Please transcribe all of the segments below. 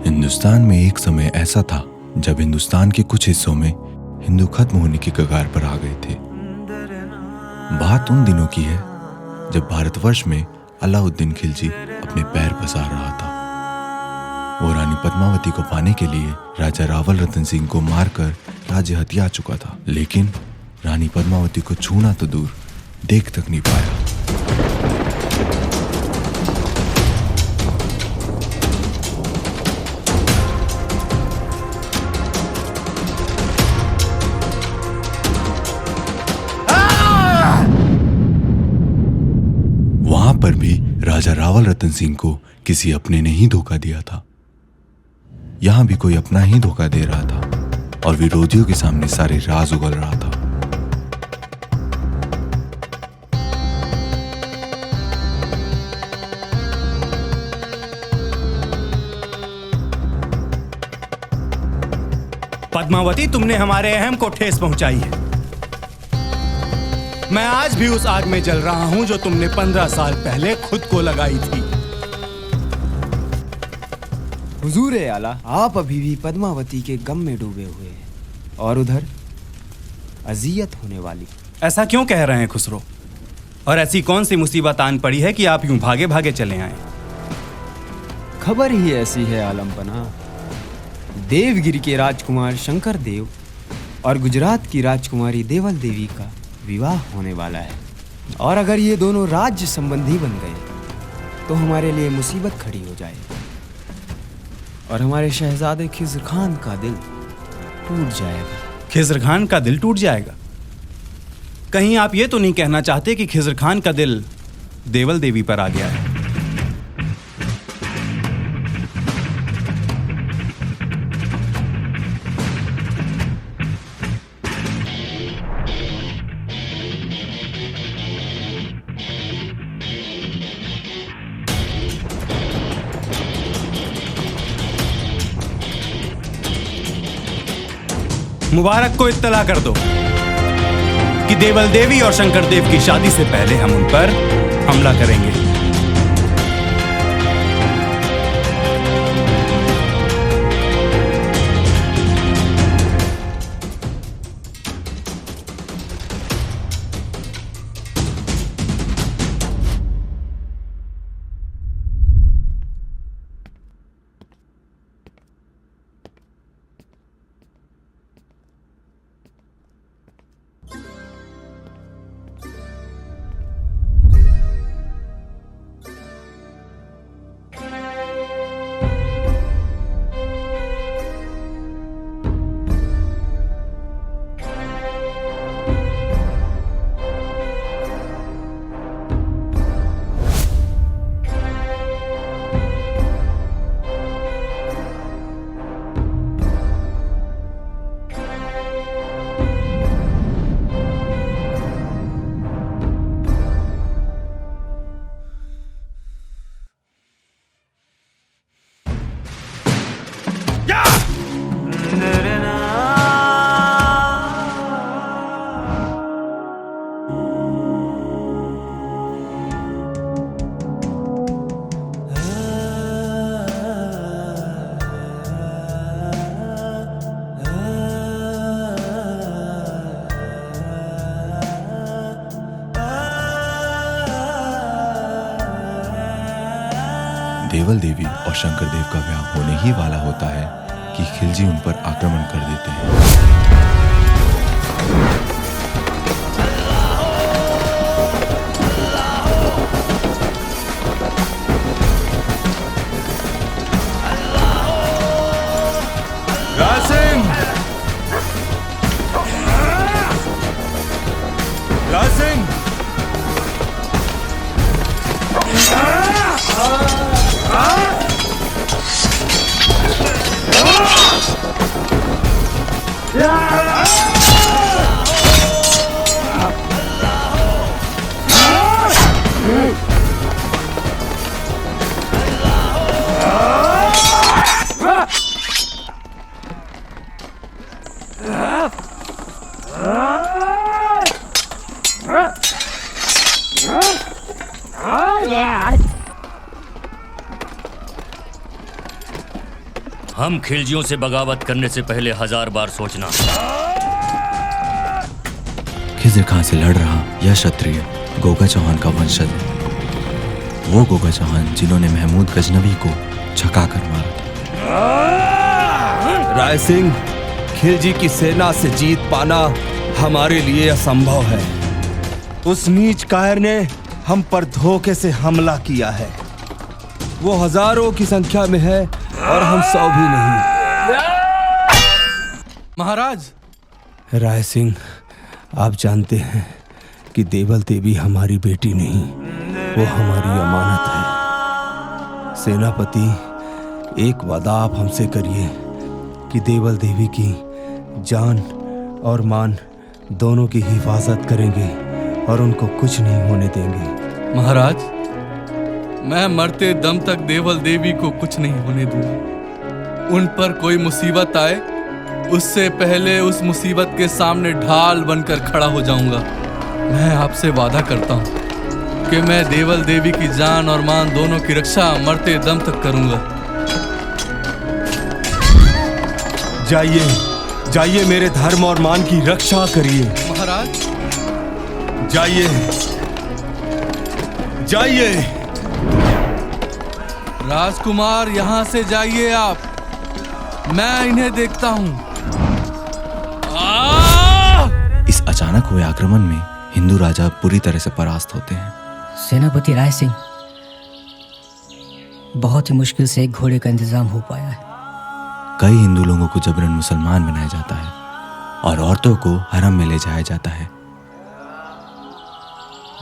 हिंदुस्तान में एक समय ऐसा था जब हिंदुस्तान के कुछ हिस्सों में हिंदू खत्म होने की कगार पर आ गए थे। बात उन दिनों की है जब भारतवर्ष में अलाउद्दीन खिलजी अपने पैर पसार रहा था। वो रानी पद्मावती को पाने के लिए राजा रावल रतन सिंह को मारकर राज्य हथिया चुका था, लेकिन रानी पद्मावती को छूना तो दूर, देख तक नहीं पाया। वहां पर भी राजा रावल रतन सिंह को किसी अपने ने ही धोखा दिया था। यहां भी कोई अपना ही धोखा दे रहा था और विरोधियों के सामने सारे राज उगल रहा था। पद्मावती, तुमने हमारे अहम को ठेस पहुंचाई है। मैं आज भी उस आग में जल रहा हूं जो तुमने 15 साल पहले खुद को लगाई थी। हुजूर आला, आप अभी भी पद्मावती के गम में डूबे हुए हैं और उधर अजियत होने वाली। ऐसा क्यों कह रहे हैं खुसरो? और ऐसी कौन सी मुसीबत आन पड़ी है कि आप यूं भागे भागे चले आए? खबर ही ऐसी है आलमपना। देवगिरी के राजकुमार शंकर देव और गुजरात की राजकुमारी देवल देवी का विवाह होने वाला है, और अगर ये दोनों राज्य संबंधी बन गए तो हमारे लिए मुसीबत खड़ी हो जाए और हमारे शहजादे खिज़्र खान का दिल टूट जाएगा। खिज़्र खान का दिल टूट जाएगा? कहीं आप ये तो नहीं कहना चाहते कि खिज़्र खान का दिल देवल देवी पर आ गया है? मुबारक को इत्तला कर दो कि देवल देवी और शंकर देव की शादी से पहले हम उन पर हमला करेंगे। देवल देवी और शंकर देव का ब्याह होने ही वाला होता है कि खिलजी उन पर आक्रमण कर देते हैं। हम खिलजियों से बगावत करने से पहले 1000 बार सोचना। खिज़र खान से लड़ रहा यह क्षत्रिय गोगा चौहान का वंशज, वो गोगा चौहान जिन्होंने महमूद गजनवी को छका कर मारा। राय सिंह, खिलजी की सेना से जीत पाना हमारे लिए असंभव है। उस नीच कायर ने हम पर धोखे से हमला किया है। वो हजारों की संख्या में है और हम 100 भी नहीं। महाराज, राय सिंह, आप जानते हैं कि देवल देवी हमारी बेटी नहीं, वो हमारी अमानत है। सेनापति, एक वादा आप हमसे करिए कि देवल देवी की जान और मान दोनों की हिफाजत करेंगे और उनको कुछ नहीं होने देंगे। महाराज, मैं मरते दम तक देवल देवी को कुछ नहीं होने दूंगा। उन पर कोई मुसीबत आए उससे पहले उस मुसीबत के सामने ढाल बनकर खड़ा हो जाऊंगा। मैं आपसे वादा करता हूं कि मैं देवल देवी की जान और मान दोनों की रक्षा मरते दम तक करूंगा। जाइए, जाइए, मेरे धर्म और मान की रक्षा करिए। महाराज, जाइए, जाइए। राजकुमार, यहां से जाइए आप, मैं इन्हें देखता हूं। इस अचानक हुए आक्रमण में हिंदू राजा पूरी तरह से परास्त होते हैं। सेनापति राय सिंह, बहुत ही मुश्किल से एक घोड़े का इंतजाम हो पाया है। कई हिंदू लोगों को जबरन मुसलमान बनाया जाता है और औरतों को हरम में ले जाया जाता है।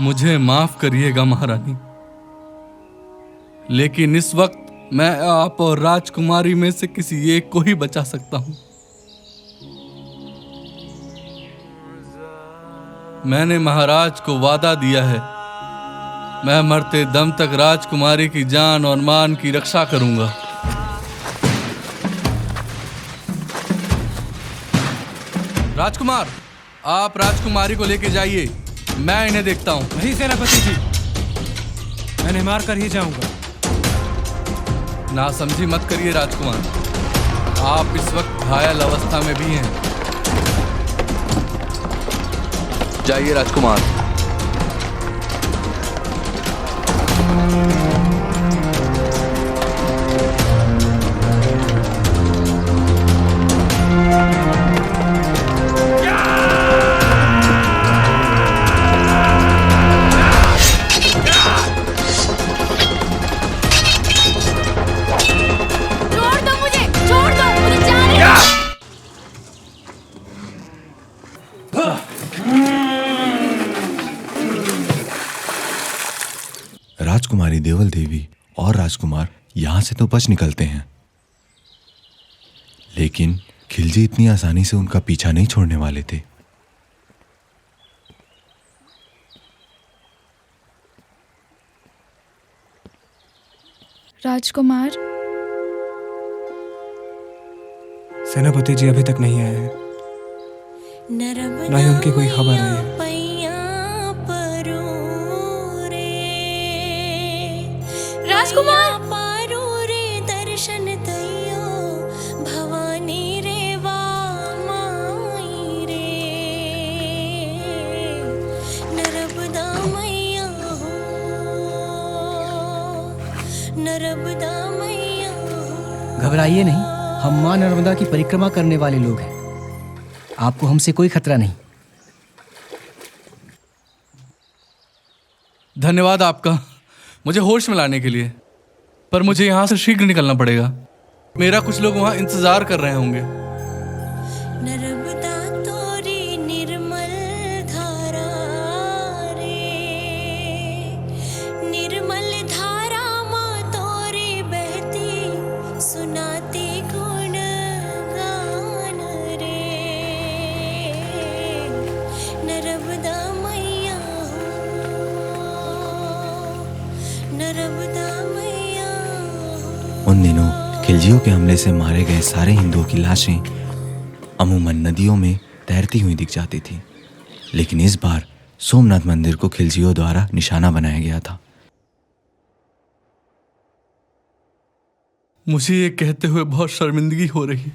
मुझे माफ करिएगा महारानी, लेकिन इस वक्त मैं आप और राजकुमारी में से किसी एक को ही बचा सकता हूं। मैंने महाराज को वादा दिया है, मैं मरते दम तक राजकुमारी की जान और मान की रक्षा करूंगा। राजकुमार, आप राजकुमारी को लेके जाइए, मैं इन्हें देखता हूं। नहीं सेनापति जी, मैंने मार कर ही जाऊंगा। नासमझी मत करिए राजकुमार, आप इस वक्त घायल अवस्था में भी हैं। जाइए राजकुमार। राजकुमारी देवल देवी और राजकुमार यहां से तो बच निकलते हैं, लेकिन खिलजी इतनी आसानी से उनका पीछा नहीं छोड़ने वाले थे। राजकुमार, सेनापति जी अभी तक नहीं आए हैं, ना ही उनकी कोई खबर आई है। राजकुमार, दर्शन तैयो भवानी रे वामाई रे, नर्मदा मैया हो, नर्मदा मैया हो। घबराइए नहीं, हम मां नर्मदा की परिक्रमा करने वाले लोग हैं, आपको हमसे कोई खतरा नहीं। धन्यवाद आपका मुझे होश में लाने के लिए, पर मुझे यहाँ से शीघ्र निकलना पड़ेगा। मेरा कुछ लोग वहाँ इंतजार कर रहे होंगे। नर्मदा तोरी निर्मल धारा रे, निर्मल धारा माँ तोरी बहती, सुनाती गुण गान रे, नर्मदा मैया हो, नर्मदा मैया हो। उन दिनों खिलजियों के हमले से मारे गए सारे हिंदुओं की लाशें अमूमन नदियों में तैरती हुई दिख जाती थी, लेकिन इस बार सोमनाथ मंदिर को खिलजियों द्वारा निशाना बनाया गया था। मुझे ये कहते हुए बहुत शर्मिंदगी हो रही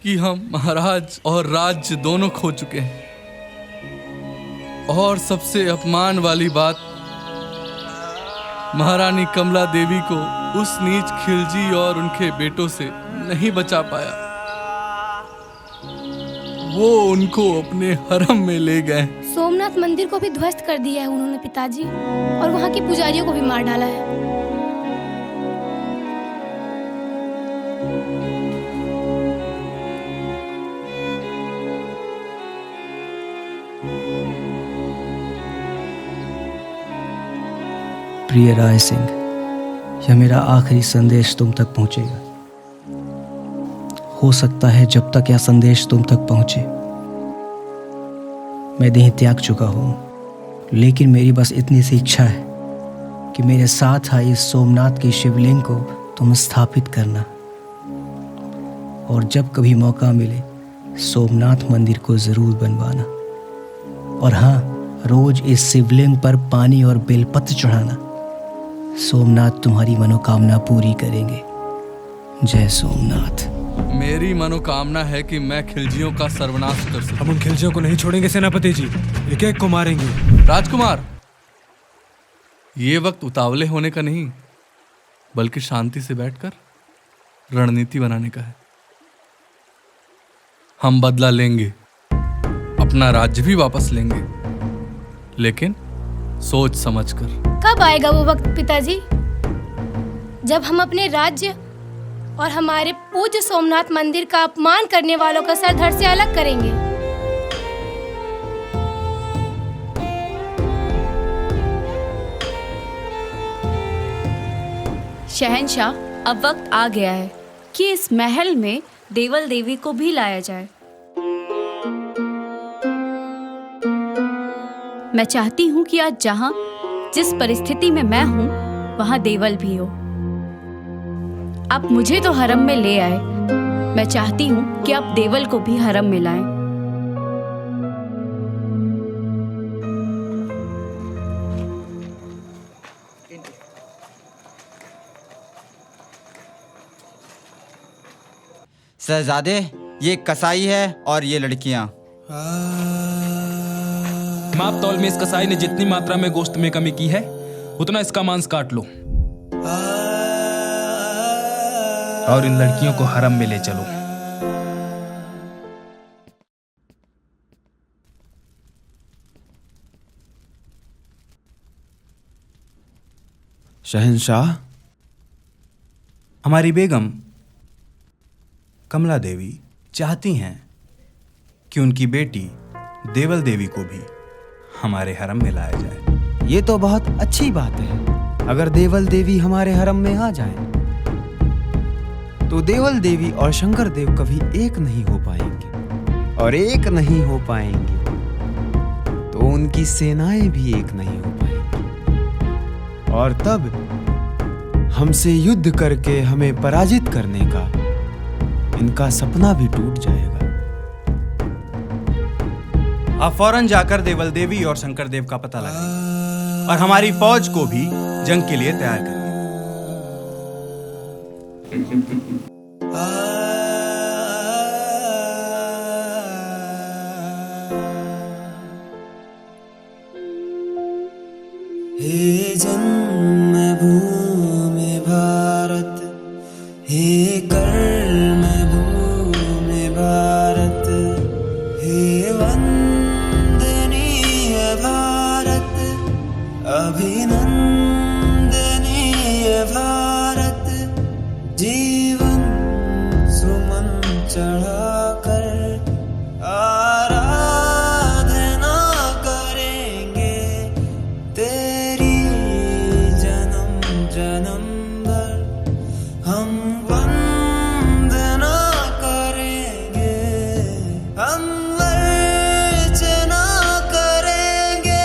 कि हम महाराज और राज्य दोनों खो चुके हैं। और सबसे अपमान वाली बात, महारानी कमला देवी को उस नीच खिलजी और उनके बेटों से नहीं बचा पाया। वो उनको अपने हरम में ले गए। सोमनाथ मंदिर को भी ध्वस्त कर दिया है उन्होंने पिताजी, और वहाँ के पुजारियों को भी मार डाला है। प्रिय राय सिंह, यह मेरा आखिरी संदेश तुम तक पहुंचेगा। हो सकता है जब तक यह संदेश तुम तक पहुंचे मैं देह त्याग चुका हूं, लेकिन मेरी बस इतनी सी इच्छा है कि मेरे साथ आई सोमनाथ की शिवलिंग को तुम स्थापित करना, और जब कभी मौका मिले सोमनाथ मंदिर को जरूर बनवाना। और हाँ, रोज इस शिवलिंग पर पानी और बेलपत्र चढ़ाना। सोमनाथ तुम्हारी मनोकामना पूरी करेंगे। जय सोमनाथ। मेरी मनोकामना है कि मैं खिलजियों का सर्वनाश कर सकूं। हम उन खिलजियों को नहीं छोड़ेंगे सेनापति जी, एक एक को मारेंगे। राजकुमार, ये वक्त उतावले होने का नहीं, बल्कि शांति से बैठकर रणनीति बनाने का है। हम बदला लेंगे, अपना राज्य भी वापस लेंगे, लेकिन सोच समझकर। कब आएगा वो वक्त पिताजी, जब हम अपने राज्य और हमारे पूज्य सोमनाथ मंदिर का अपमान करने वालों का सर धड़ से अलग करेंगे? शहंशाह, अब वक्त आ गया है कि इस महल में देवल देवी को भी लाया जाए। मैं चाहती हूँ कि आज जहाँ जिस परिस्थिति में मैं हूँ वहाँ देवल भी हो। आप मुझे तो हरम में ले आए, मैं चाहती हूँ कि आप देवल को भी हरम में लाएं। शहजादे, ये कसाई है और ये लड़कियां। माप तौल में इस कसाई ने जितनी मात्रा में गोश्त में कमी की है उतना इसका मांस काट लो और इन लड़कियों को हरम में ले चलो। शहंशाह, हमारी बेगम कमला देवी चाहती हैं कि उनकी बेटी देवल देवी को भी हमारे हरम में लाया जाए। ये तो बहुत अच्छी बात है। अगर देवल देवी हमारे हरम में आ जाए तो देवल देवी और शंकर देव कभी एक नहीं हो पाएंगे, और एक नहीं हो पाएंगे तो उनकी सेनाएं भी एक नहीं हो पाएंगी, और तब हमसे युद्ध करके हमें पराजित करने का इनका सपना भी टूट जाएगा। आप फौरन जाकर देवल देवी और शंकर देव का पता लगाइए और हमारी फौज को भी जंग के लिए तैयार करिए। हे जन्मभूमि भारत, हे कर्मभूमि भारत, हे वंदनीय भारत, अभिनंदनीय भारत। जीवन सुमन चढ़ाकर आराधना करेंगे तेरी जन्म जन्म भर। हम वंदना करेंगे, हम अर्चना करेंगे।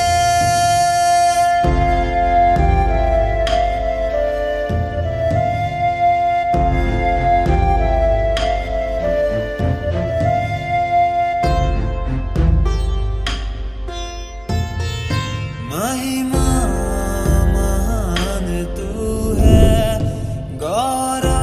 महिमा महान तू है, गौरव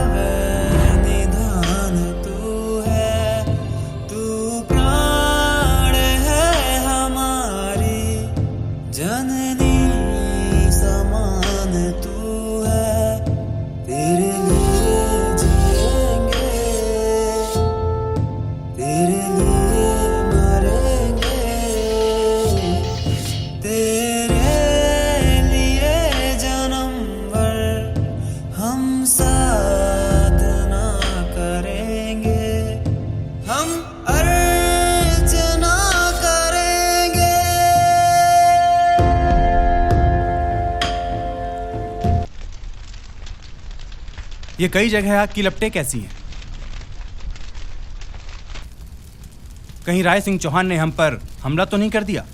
ये कई जगह आग की लपटें कैसी हैं? कहीं राय सिंह चौहान ने हम पर हमला तो नहीं कर दिया?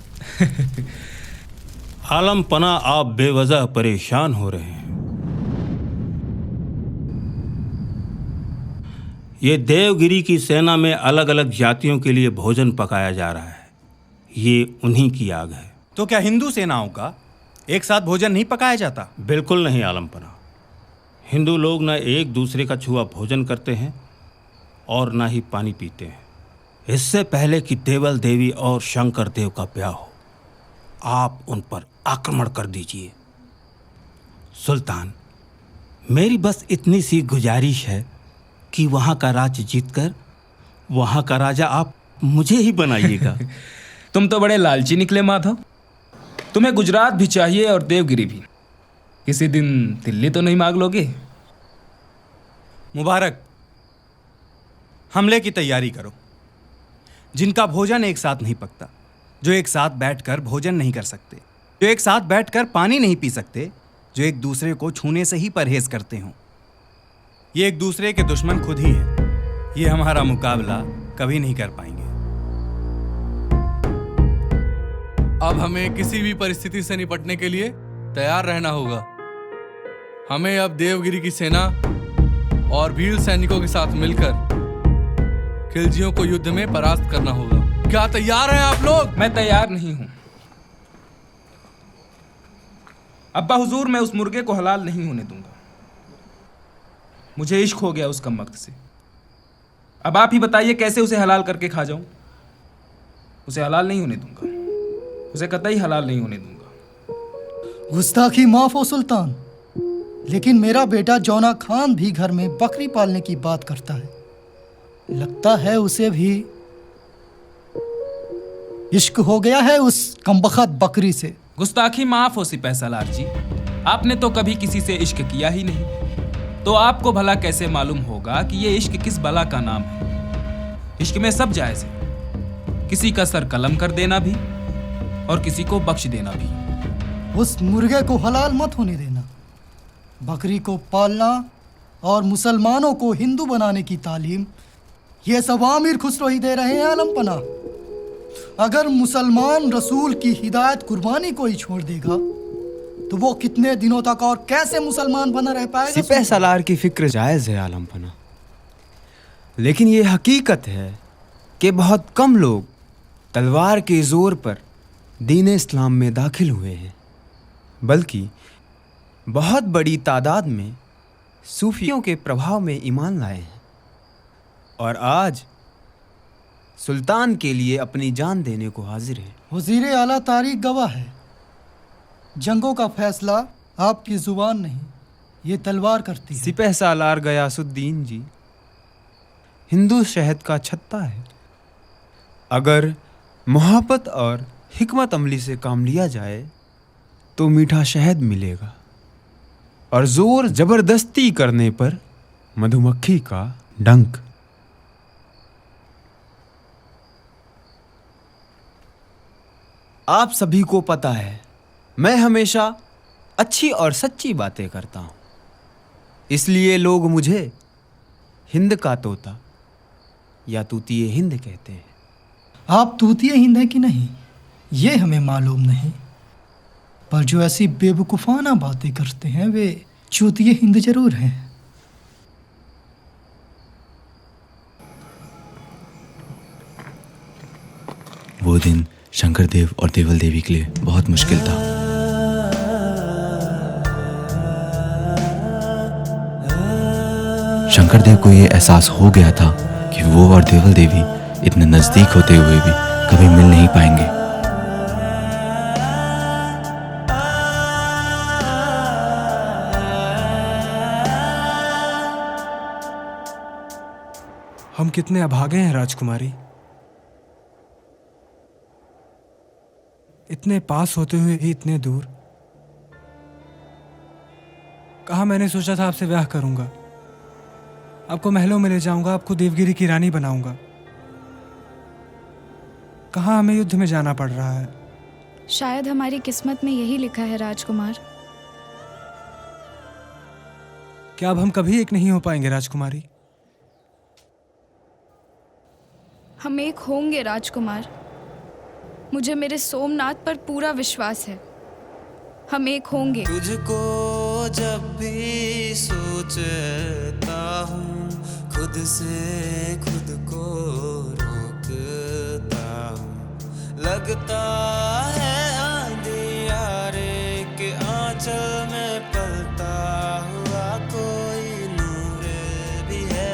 आलम पना, आप बेवजह परेशान हो रहे हैं। ये देवगिरी की सेना में अलग अलग जातियों के लिए भोजन पकाया जा रहा है। ये उन्हीं की आग है। तो क्या हिंदू सेनाओं का एक साथ भोजन नहीं पकाया जाता? बिल्कुल नहीं आलमपना। हिंदू लोग न एक दूसरे का छुआ भोजन करते हैं और ना ही पानी पीते हैं। इससे पहले कि देवल देवी और शंकर देव का ब्याह हो, आप उन पर आक्रमण कर दीजिए। सुल्तान, मेरी बस इतनी सी गुजारिश है कि वहाँ का राज्य जीतकर वहाँ का राजा आप मुझे ही बनाइएगा। तुम तो बड़े लालची निकले माधव। तुम्हें गुजरात भी चाहिए और देवगिरी भी। किसी दिन दिल्ली तो नहीं मांग लोगे? मुबारक, हमले की तैयारी करो। जिनका भोजन एक साथ नहीं पकता, जो एक साथ बैठकर भोजन नहीं कर सकते, जो एक साथ बैठकर पानी नहीं पी सकते, जो एक दूसरे को छूने से ही परहेज करते हों, ये एक दूसरे के दुश्मन खुद ही हैं। ये हमारा मुकाबला कभी नहीं कर पाएंगे। अब हमें किसी भी परिस्थिति से निपटने के लिए तैयार रहना होगा। हमें अब देवगिरी की सेना और भील सैनिकों के साथ मिलकर खिलजियों को युद्ध में परास्त करना होगा। क्या तैयार हैं आप लोग? मैं तैयार नहीं हूं। अब्बा हुजूर, मैं उस मुर्गे को हलाल नहीं होने दूंगा। मुझे इश्क हो गया उस कम वक्त से। अब आप ही बताइए कैसे उसे हलाल करके खा जाऊं? उसे हलाल नहीं होने दूंगा। उसे कतई हलाल नहीं होने दूंगा। गुस्ताखी माफ हो सुल्तान, लेकिन मेरा बेटा जौना खान भी घर में बकरी पालने की बात करता है। लगता है उसे भी इश्क हो गया है उस कमबख्त बकरी से। गुस्ताखी माफ हो सिपह सलार जी। आपने तो कभी किसी से इश्क किया ही नहीं, तो आपको भला कैसे मालूम होगा कि ये इश्क किस बला का नाम है। इश्क में सब जायज है, किसी का सर कलम कर देना भी और किसी को बख्श देना भी। उस मुर्गे को हलाल मत होने देना। बकरी को पालना और मुसलमानों को हिंदू बनाने की तालीम ये सब आमिर खुसरो ही दे रहे हैं आलमपना। अगर मुसलमान रसूल की हिदायत कुर्बानी को ही छोड़ देगा तो वो कितने दिनों तक और कैसे मुसलमान बना रह पाएगा? सिपह सलार की फिक्र जायज है आलमपना, लेकिन ये हकीकत है कि बहुत कम लोग तलवार के जोर पर दीन इस्लाम में दाखिल हुए हैं, बल्कि बहुत बड़ी तादाद में सूफियों के प्रभाव में ईमान लाए हैं और आज सुल्तान के लिए अपनी जान देने को हाजिर है। वजीर आला तारीख गवाह है। जंगों का फैसला आपकी जुबान नहीं, ये तलवार करती है। सिपह सालार गयासुद्दीन जी, हिंदू शहद का छत्ता है। अगर मोहब्बत और हिकमत अमली से काम लिया जाए तो मीठा शहद मिलेगा, और जोर जबरदस्ती करने पर मधुमक्खी का डंक। आप सभी को पता है, मैं हमेशा अच्छी और सच्ची बातें करता हूं, इसलिए लोग मुझे हिंद का तोता या तूतिए हिंद कहते हैं। आप तूतिए हिंद हैं कि नहीं ये हमें मालूम नहीं, पर जो ऐसी बेवकूफ़ाना बातें करते हैं वे चूतिए हिंद जरूर हैं। वो दिन शंकर देव और देवल देवी के लिए बहुत मुश्किल था। शंकर देव को ये एहसास हो गया था कि वो और देवल देवी इतने नजदीक होते हुए भी कभी मिल नहीं पाएंगे। हम कितने अभागे हैं राजकुमारी, इतने पास होते हुए भी इतने दूर। कहा मैंने सोचा था आपसे ब्याह करूंगा, आपको महलों में ले जाऊंगा, आपको देवगिरी की रानी बनाऊंगा। कहाँ हमें युद्ध में जाना पड़ रहा है। शायद हमारी किस्मत में यही लिखा है राजकुमार। क्या अब हम कभी एक नहीं हो पाएंगे राजकुमारी? हम एक होंगे राजकुमार। मुझे मेरे सोमनाथ पर पूरा विश्वास है। हम एक होंगे। तुझको जब भी सोचता हूँ खुद से खुद को रोकता हूँ। लगता है अंधियारे के आंचल में पलता हुआ कोई नूर भी है।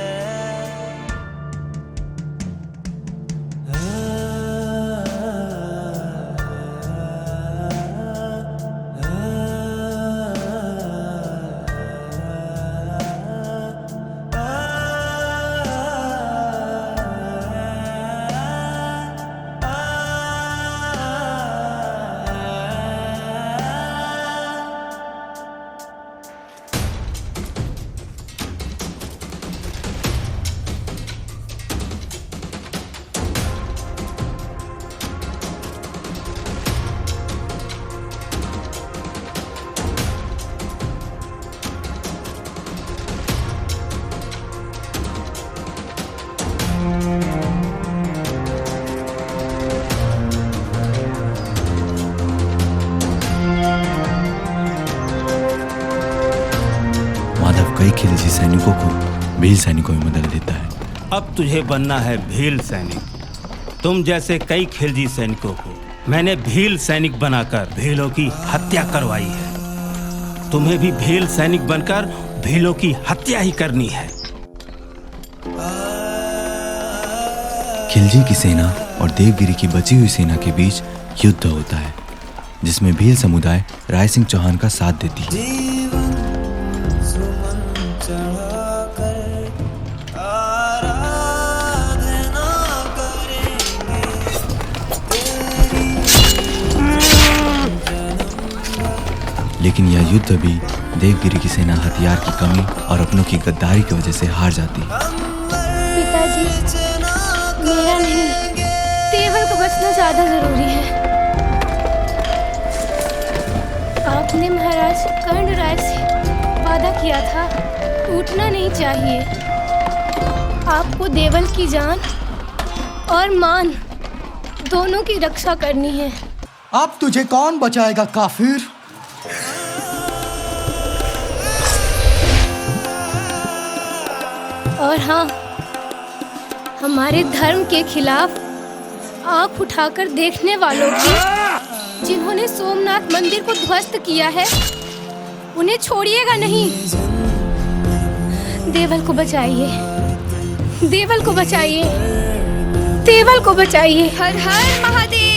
माधव कई खिलजी सैनिकों को भील सैनिकों में बदल देता है। अब तुझे बनना है भील सैनिक। तुम जैसे कई खिलजी सैनिकों को मैंने भील सैनिक बनाकर भीलों की हत्या करवाई है। तुम्हें भी भील सैनिक बनकर भीलों की हत्या ही करनी है। खिलजी की सेना और देवगिरी की बची हुई सेना के बीच युद्ध होता है, जिसमें भील समुदाय राय सिंह चौहान का साथ देती है। लेकिन यह युद्ध भी देवगिरी की सेना हथियार की कमी और अपनों की गद्दारी की वजह से हार जाती है। पिताजी, मेरा नहीं, देवल को बचना ज्यादा जरूरी है। आपने महाराज कर्णराय से वादा किया था, टूटना नहीं चाहिए। आपको देवल की जान और मान दोनों की रक्षा करनी है। अब तुझे कौन बचाएगा काफिर? और हाँ, हमारे धर्म के खिलाफ आंख उठाकर देखने वालों की, जिन्होंने सोमनाथ मंदिर को ध्वस्त किया है, उन्हें छोड़िएगा नहीं। देवल को बचाइए, देवल को बचाइए, देवल को बचाइए। हर हर महादेव।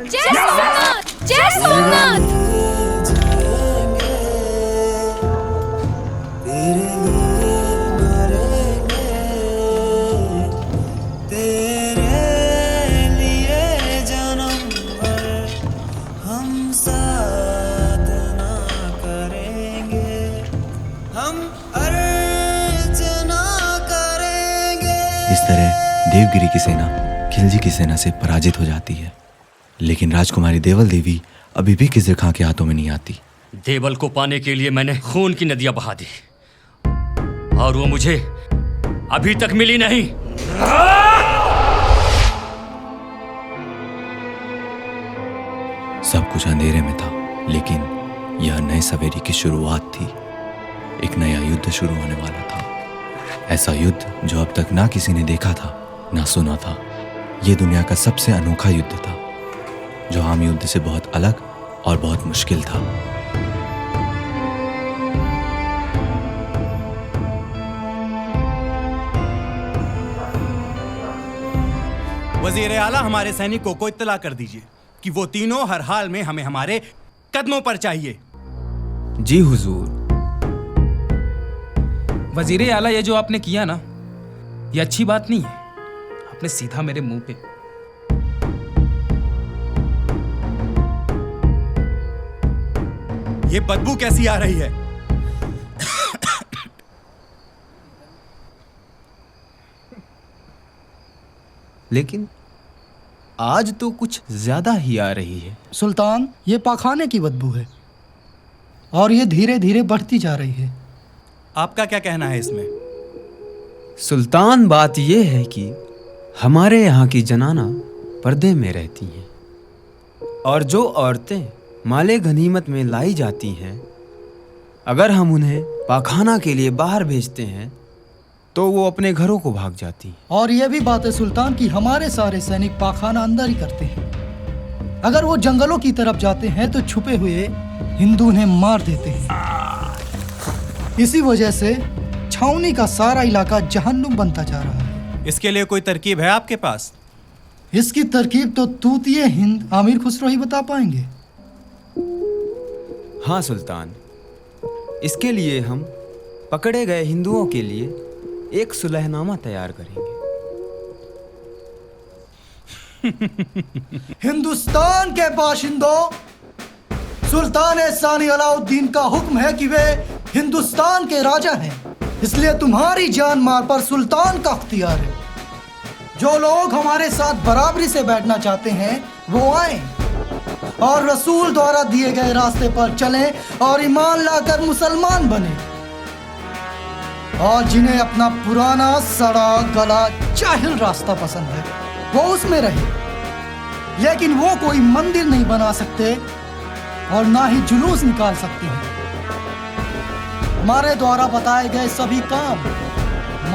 जय सोमनाथ, जय सोमनाथ। इस तरह देवगिरी की सेना खिलजी की सेना से पराजित हो जाती है, लेकिन राजकुमारी देवल देवी अभी भी खिज़र खां के हाथों में नहीं आती। देवल को पाने के लिए मैंने खून की नदियां बहा दी और वो मुझे अभी तक मिली नहीं। सब कुछ अंधेरे में था, लेकिन यह नए सवेरे की शुरुआत थी। एक नया युद्ध शुरू होने वाला था, ऐसा युद्ध जो अब तक ना किसी ने देखा था ना सुना था। यह दुनिया का सबसे अनोखा युद्ध था, जो आम युद्ध से बहुत अलग और बहुत मुश्किल था। वजीर आला हमारे सैनिकों को इत्तला कर दीजिए कि वो तीनों हर हाल में हमें हमारे कदमों पर चाहिए। जी हुजूर। वजीरे आला, ये जो आपने किया ना, ये अच्छी बात नहीं है। आपने सीधा मेरे मुंह पे। ये बदबू कैसी आ रही है? लेकिन आज तो कुछ ज्यादा ही आ रही है। सुल्तान, ये पाखाने की बदबू है और ये धीरे धीरे बढ़ती जा रही है। आपका क्या कहना है इसमें? सुल्तान, बात यह है कि हमारे यहाँ की जनाना पर्दे में रहती हैं और जो औरतें माले गनीमत में लाई जाती हैं, अगर हम उन्हें पाखाना के लिए बाहर भेजते हैं तो वो अपने घरों को भाग जाती हैं। और ये भी बात है सुल्तान कि हमारे सारे सैनिक पाखाना अंदर ही करते हैं। अगर वो जंगलों की तरफ जाते हैं तो छुपे हुए हिंदू उन्हें मार देते हैं। इसी वजह से छावनी का सारा इलाका जहन्नुम बनता जा रहा है। इसके लिए कोई तरकीब है आपके पास? इसकी तरकीब तो तूतिए हिंद आमिर खुसरो ही बता पाएंगे। हाँ सुल्तान, इसके लिए हम पकड़े गए हिंदुओं के लिए एक सुलहनामा तैयार करेंगे। हिंदुस्तान के बाशिंदों, सुल्तान सानी अलाउद्दीन का हुक्म है कि वे हिंदुस्तान के राजा हैं, इसलिए तुम्हारी जान मार पर सुल्तान का अख्तियार है। जो लोग हमारे साथ बराबरी से बैठना चाहते हैं वो आए और रसूल द्वारा दिए गए रास्ते पर चलें और ईमान लाकर मुसलमान बने। और जिन्हें अपना पुराना सड़ा गला जाहिल रास्ता पसंद है वो उसमें रहे, लेकिन वो कोई मंदिर नहीं बना सकते और ना ही जुलूस निकाल सकते हैं। हमारे द्वारा बताए गए सभी काम,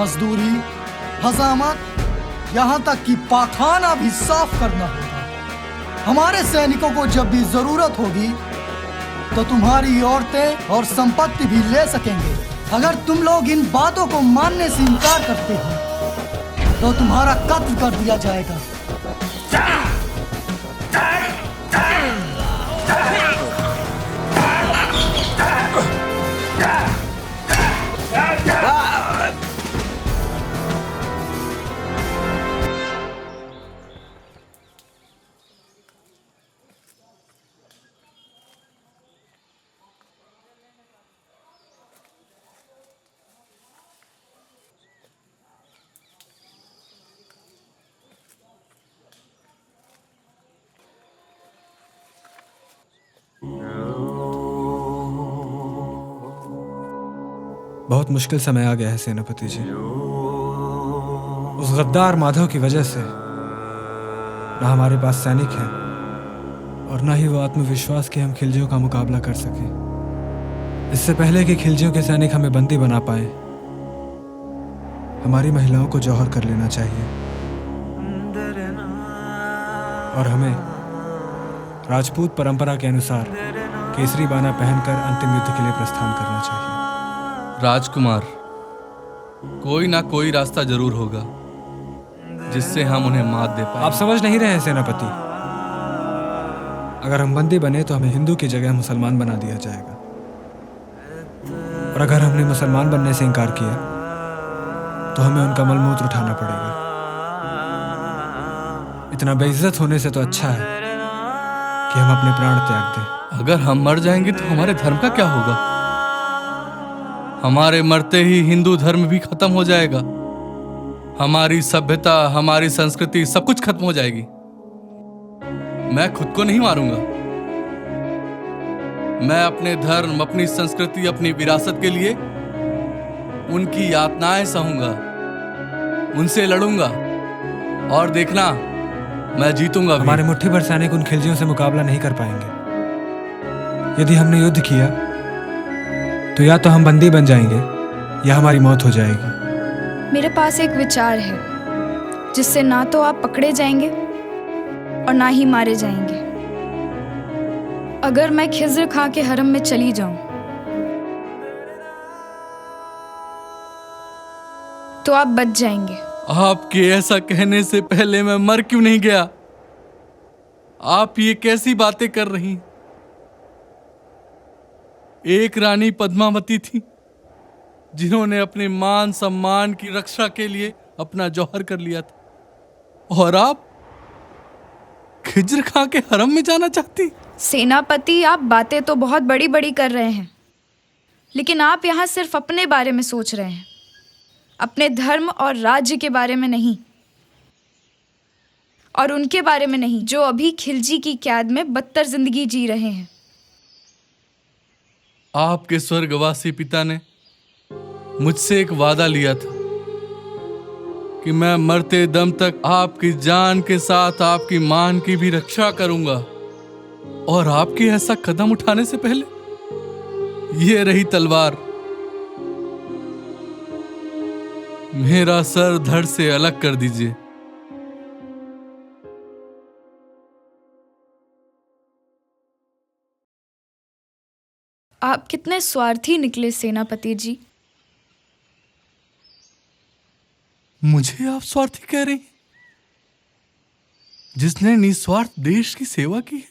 मजदूरी, हजामत, यहाँ तक कि पाखाना भी साफ करना होगा। हमारे सैनिकों को जब भी जरूरत होगी तो तुम्हारी औरतें और संपत्ति भी ले सकेंगे। अगर तुम लोग इन बातों को मानने से इनकार करते हो तो तुम्हारा कत्ल कर दिया जाएगा। बहुत मुश्किल समय आ गया है सेनापति जी। उस गद्दार माधव की वजह से ना हमारे पास सैनिक हैं और ना ही वो आत्मविश्वास कि हम खिलजियों का मुकाबला कर सकें। इससे पहले कि खिलजियों के सैनिक हमें बंदी बना पाए, हमारी महिलाओं को जौहर कर लेना चाहिए और हमें राजपूत परंपरा के अनुसार केसरी बाना पहनकर अंतिम युद्ध के लिए प्रस्थान करना चाहिए। राजकुमार, कोई ना कोई रास्ता जरूर होगा जिससे हम उन्हें मात दे पाए। आप समझ नहीं रहे हैं सेनापति। अगर हम बंदी बने तो हमें हिंदू की जगह मुसलमान बना दिया जाएगा, और अगर हमने मुसलमान बनने से इनकार किया तो हमें उनका मलमूत्र उठाना पड़ेगा। इतना बेइज्जत होने से तो अच्छा है कि हम अपने प्राण त्याग दें। अगर हम मर जाएंगे तो हमारे धर्म का क्या होगा? हमारे मरते ही हिंदू धर्म भी खत्म हो जाएगा, हमारी सभ्यता, हमारी संस्कृति सब कुछ खत्म हो जाएगी। मैं खुद को नहीं मारूंगा। मैं अपने धर्म, अपनी संस्कृति, अपनी विरासत के लिए उनकी यातनाएं सहूंगा, उनसे लड़ूंगा और देखना मैं जीतूंगा भी। हमारे मुट्ठी भर सैनिक उन खिलजियों से मुकाबला नहीं कर पाएंगे। यदि हमने युद्ध किया तो या तो हम बंदी बन जाएंगे या हमारी मौत हो जाएगी। मेरे पास एक विचार है जिससे ना तो आप पकड़े जाएंगे और ना ही मारे जाएंगे। अगर मैं खिज़्र खां के हरम में चली जाऊं तो आप बच जाएंगे। आपके ऐसा कहने से पहले मैं मर क्यों नहीं गया? आप ये कैसी बातें कर रही? एक रानी पद्मावती थी जिन्होंने अपने मान सम्मान की रक्षा के लिए अपना जौहर कर लिया था, और आप खिज्र खां के हरम में जाना चाहती? सेनापति, आप बातें तो बहुत बड़ी बड़ी कर रहे हैं, लेकिन आप यहाँ सिर्फ अपने बारे में सोच रहे हैं, अपने धर्म और राज्य के बारे में नहीं, और उनके बारे में नहीं जो अभी खिलजी की कैद में बदतर जिंदगी जी रहे हैं। आपके स्वर्गवासी पिता ने मुझसे एक वादा लिया था कि मैं मरते दम तक आपकी जान के साथ आपकी मान की भी रक्षा करूंगा, और आपके ऐसा कदम उठाने से पहले ये रही तलवार। मेरा सर धड़ से अलग कर दीजिए। आप कितने स्वार्थी निकले सेनापति जी। मुझे आप स्वार्थी कह रही हैं, जिसने निस्वार्थ देश की सेवा की है?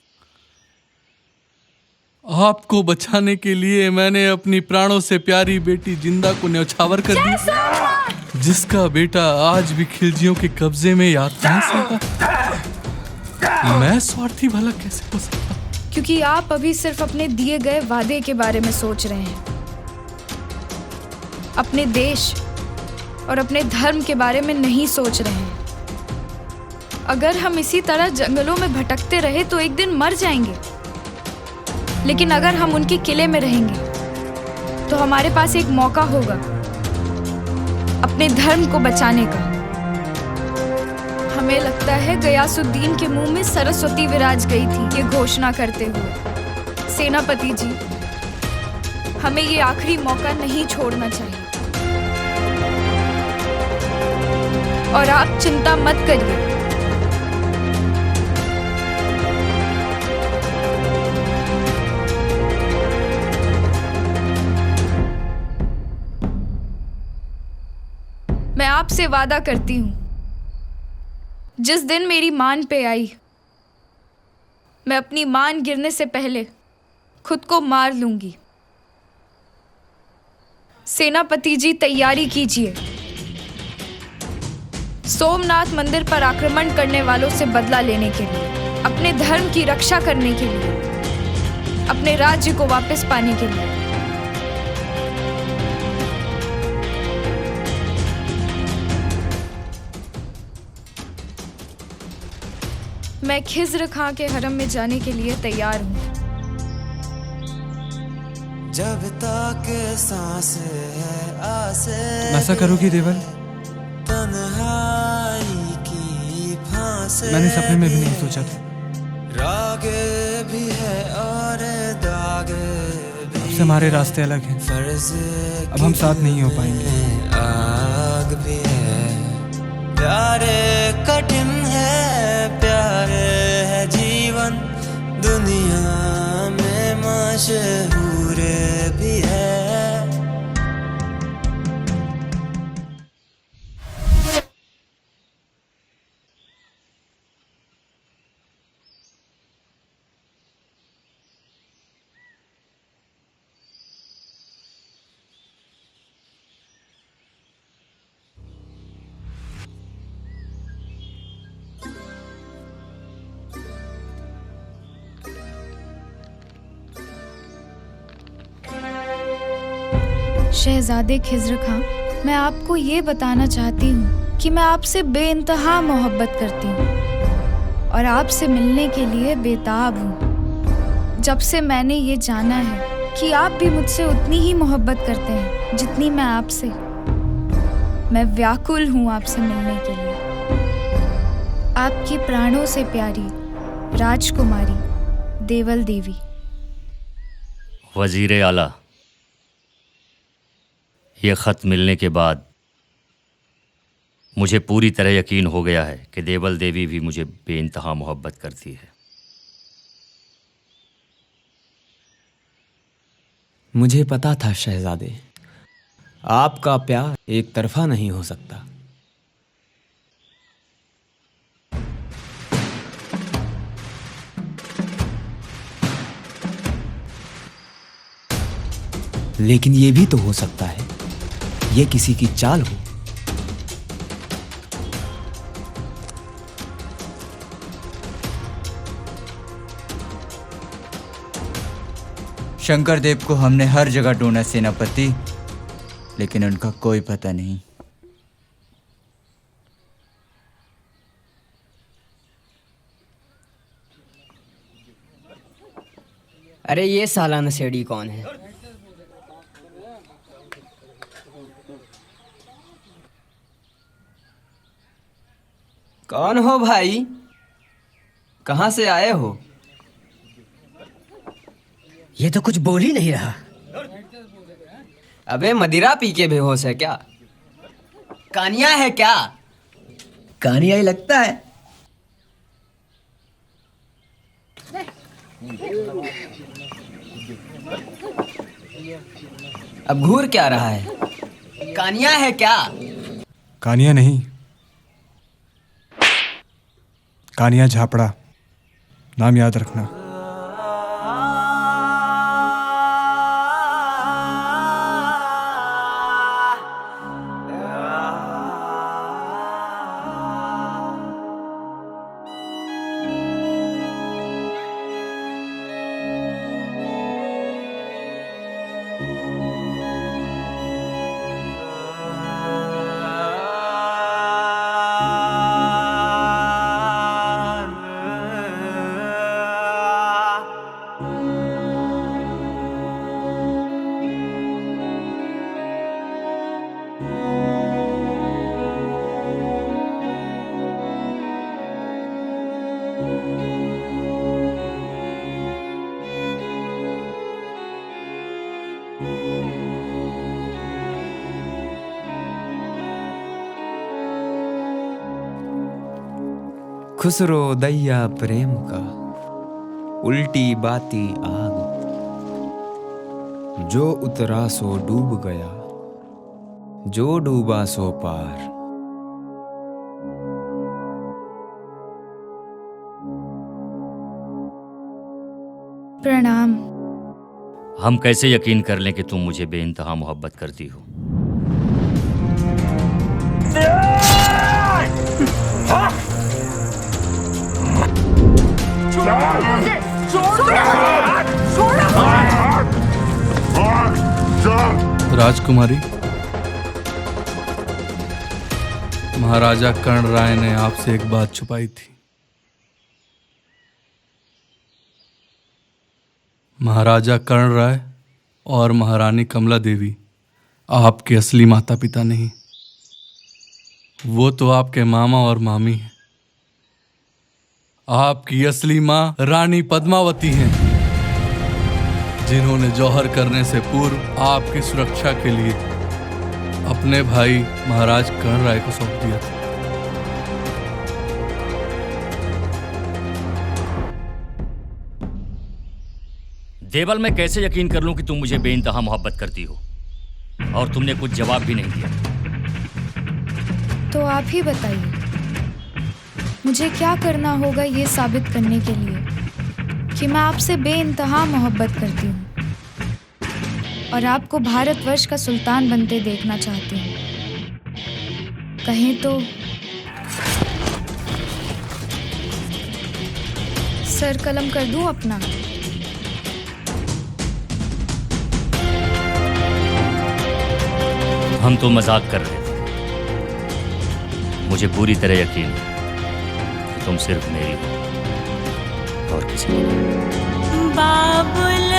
आपको बचाने के लिए मैंने अपनी प्राणों से प्यारी बेटी जिंदा को न्यौछावर कर दिया, जिसका बेटा आज भी खिलजियों के कब्जे में यातनाएं सहता। मैं स्वार्थी भला कैसे हो सकता? क्योंकि आप अभी सिर्फ अपने दिए गए वादे के बारे में सोच रहे हैं, अपने देश और अपने धर्म के बारे में नहीं सोच रहे हैं। अगर हम इसी तरह जंगलों में भटकते रहे तो एक दिन मर जाएंगे, लेकिन अगर हम उनके किले में रहेंगे तो हमारे पास एक मौका होगा अपने धर्म को बचाने का। हमें लगता है गयासुद्दीन के मुंह में सरस्वती विराज गई थी ये घोषणा करते हुए। सेनापति जी, हमें ये आखिरी मौका नहीं छोड़ना चाहिए, और आप चिंता मत करिए। मैं आपसे वादा करती हूं, जिस दिन मेरी मान पे आई, मैं अपनी मान गिरने से पहले खुद को मार लूंगी। सेनापति जी, तैयारी कीजिए। सोमनाथ मंदिर पर आक्रमण करने वालों से बदला लेने के लिए, अपने धर्म की रक्षा करने के लिए, अपने राज्य को वापस पाने के लिए। मैं खिज्र खां के हरम में जाने के लिए तैयार हूँ। जब तक सांस है आसे ऐसा करोगी देवल? तन्हाई की फांसे मैंने सपने में भी नहीं सोचा था। राग भी है और दाग भी, अब से हमारे रास्ते अलग हैं। अब हम साथ नहीं हो पाएंगे। आग भी है, प्यारे कठिन है, प्यारे है जीवन, दुनिया में मशहूर भी है। शहजादे खिज्र खां, मैं आपको ये बताना चाहती हूँ कि मैं आपसे बेइंतहा मोहब्बत करती हूँ और आपसे मिलने के लिए बेताब हूँ। जब से मैंने ये जाना है कि आप भी मुझसे उतनी ही मोहब्बत करते हैं जितनी मैं आपसे, मैं व्याकुल हूँ आपसे मिलने के लिए। आपकी प्राणों से प्यारी राजकुमारी देवल देवी। वजीर आला, ये खत मिलने के बाद मुझे पूरी तरह यकीन हो गया है कि देवल देवी भी मुझे बेइंतहा मोहब्बत करती है। मुझे पता था शहजादे, आपका प्यार एक तरफा नहीं हो सकता। लेकिन ये भी तो हो सकता है ये किसी की चाल हो। शंकर देव को हमने हर जगह ढूंढा सेनापति, लेकिन उनका कोई पता नहीं। अरे ये साला नशेड़ी कौन है? कौन हो भाई? कहाँ से आए हो? ये तो कुछ बोल ही नहीं रहा। अबे मदिरा पी के बेहोश है क्या? कानिया है क्या? कानिया ही लगता है। अब घूर क्या रहा है? कानिया है क्या? कानिया नहीं, कानिया झापड़ा, नाम याद रखना। खुसरो दैया प्रेम का, उल्टी बाती आग, जो उतरा सो डूब गया, जो डूबा सो पार। प्रणाम। हम कैसे यकीन कर लें कि तुम मुझे बेइंतहा मोहब्बत करती हो? राजकुमारी, महाराजा कर्ण राय ने आपसे एक बात छुपाई थी। महाराजा कर्ण राय और महारानी कमला देवी आपके असली माता पिता नहीं, वो तो आपके मामा और मामी हैं। आपकी असली माँ रानी पद्मावती हैं, जिन्होंने जौहर करने से पूर्व आपकी सुरक्षा के लिए अपने भाई महाराज कर्ण राय को सौंप दिया था। देवल, मैं कैसे यकीन कर लूं कि तुम मुझे बेइंतहा मोहब्बत करती हो? और तुमने कुछ जवाब भी नहीं दिया। तो आप ही बताइए, मुझे क्या करना होगा ये साबित करने के लिए कि मैं आपसे बेइंतहा मोहब्बत करती हूँ और आपको भारतवर्ष का सुल्तान बनते देखना चाहती हूँ। कहें तो सर कलम कर दूं अपना? हम तो मजाक कर रहे थे। मुझे पूरी तरह यकीन है कि तुम सिर्फ मेरी हो और किसी की। बाबुल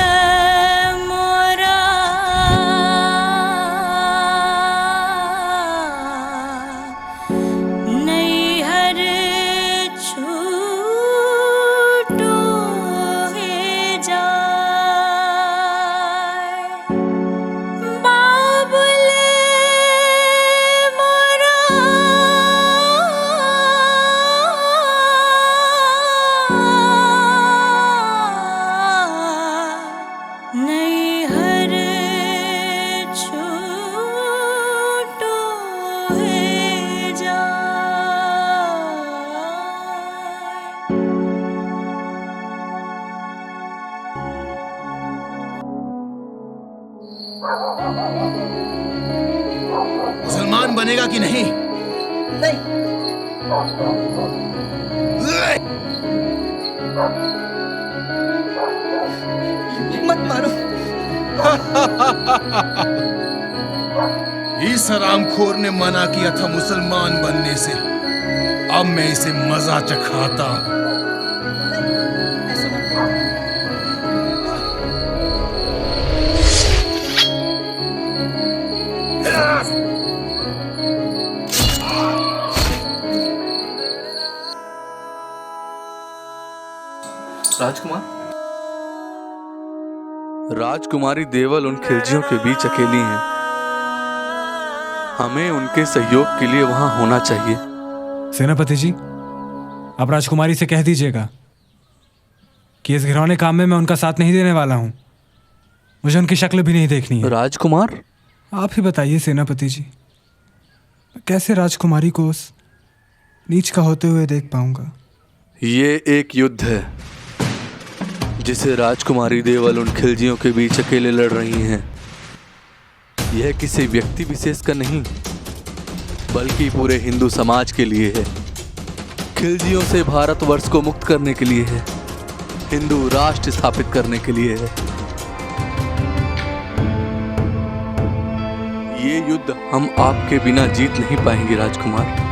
मोरा नैहर छूटो है जाए, बाबुल मोरा बनेगा कि नहीं? मत मारो। इस हरामखोर ने मना किया था मुसलमान बनने से, अब मैं इसे मजा चखाता हूं। राजकुमार, राजकुमारी देवल उन खिलजियों के बीच अकेली हैं। हमें उनके सहयोग के लिए वहां होना चाहिए। सेनापति जी, आप राजकुमारी से कह दीजिएगा कि इस घिनौने काम में मैं उनका साथ नहीं देने वाला हूं। मुझे उनकी शक्ल भी नहीं देखनी है। राजकुमार, आप ही बताइए सेनापति जी, मैं कैसे राजकुमारी को उस नीच का होते हुए देख पाऊंगा? ये एक युद्ध है जिसे राजकुमारी देवल उन खिलजियों के बीच अकेले लड़ रही हैं। यह किसी व्यक्ति विशेष का नहीं, बल्कि पूरे हिंदू समाज के लिए है। खिलजियों से भारतवर्ष को मुक्त करने के लिए है, हिंदू राष्ट्र स्थापित करने के लिए है। ये युद्ध हम आपके बिना जीत नहीं पाएंगे राजकुमार।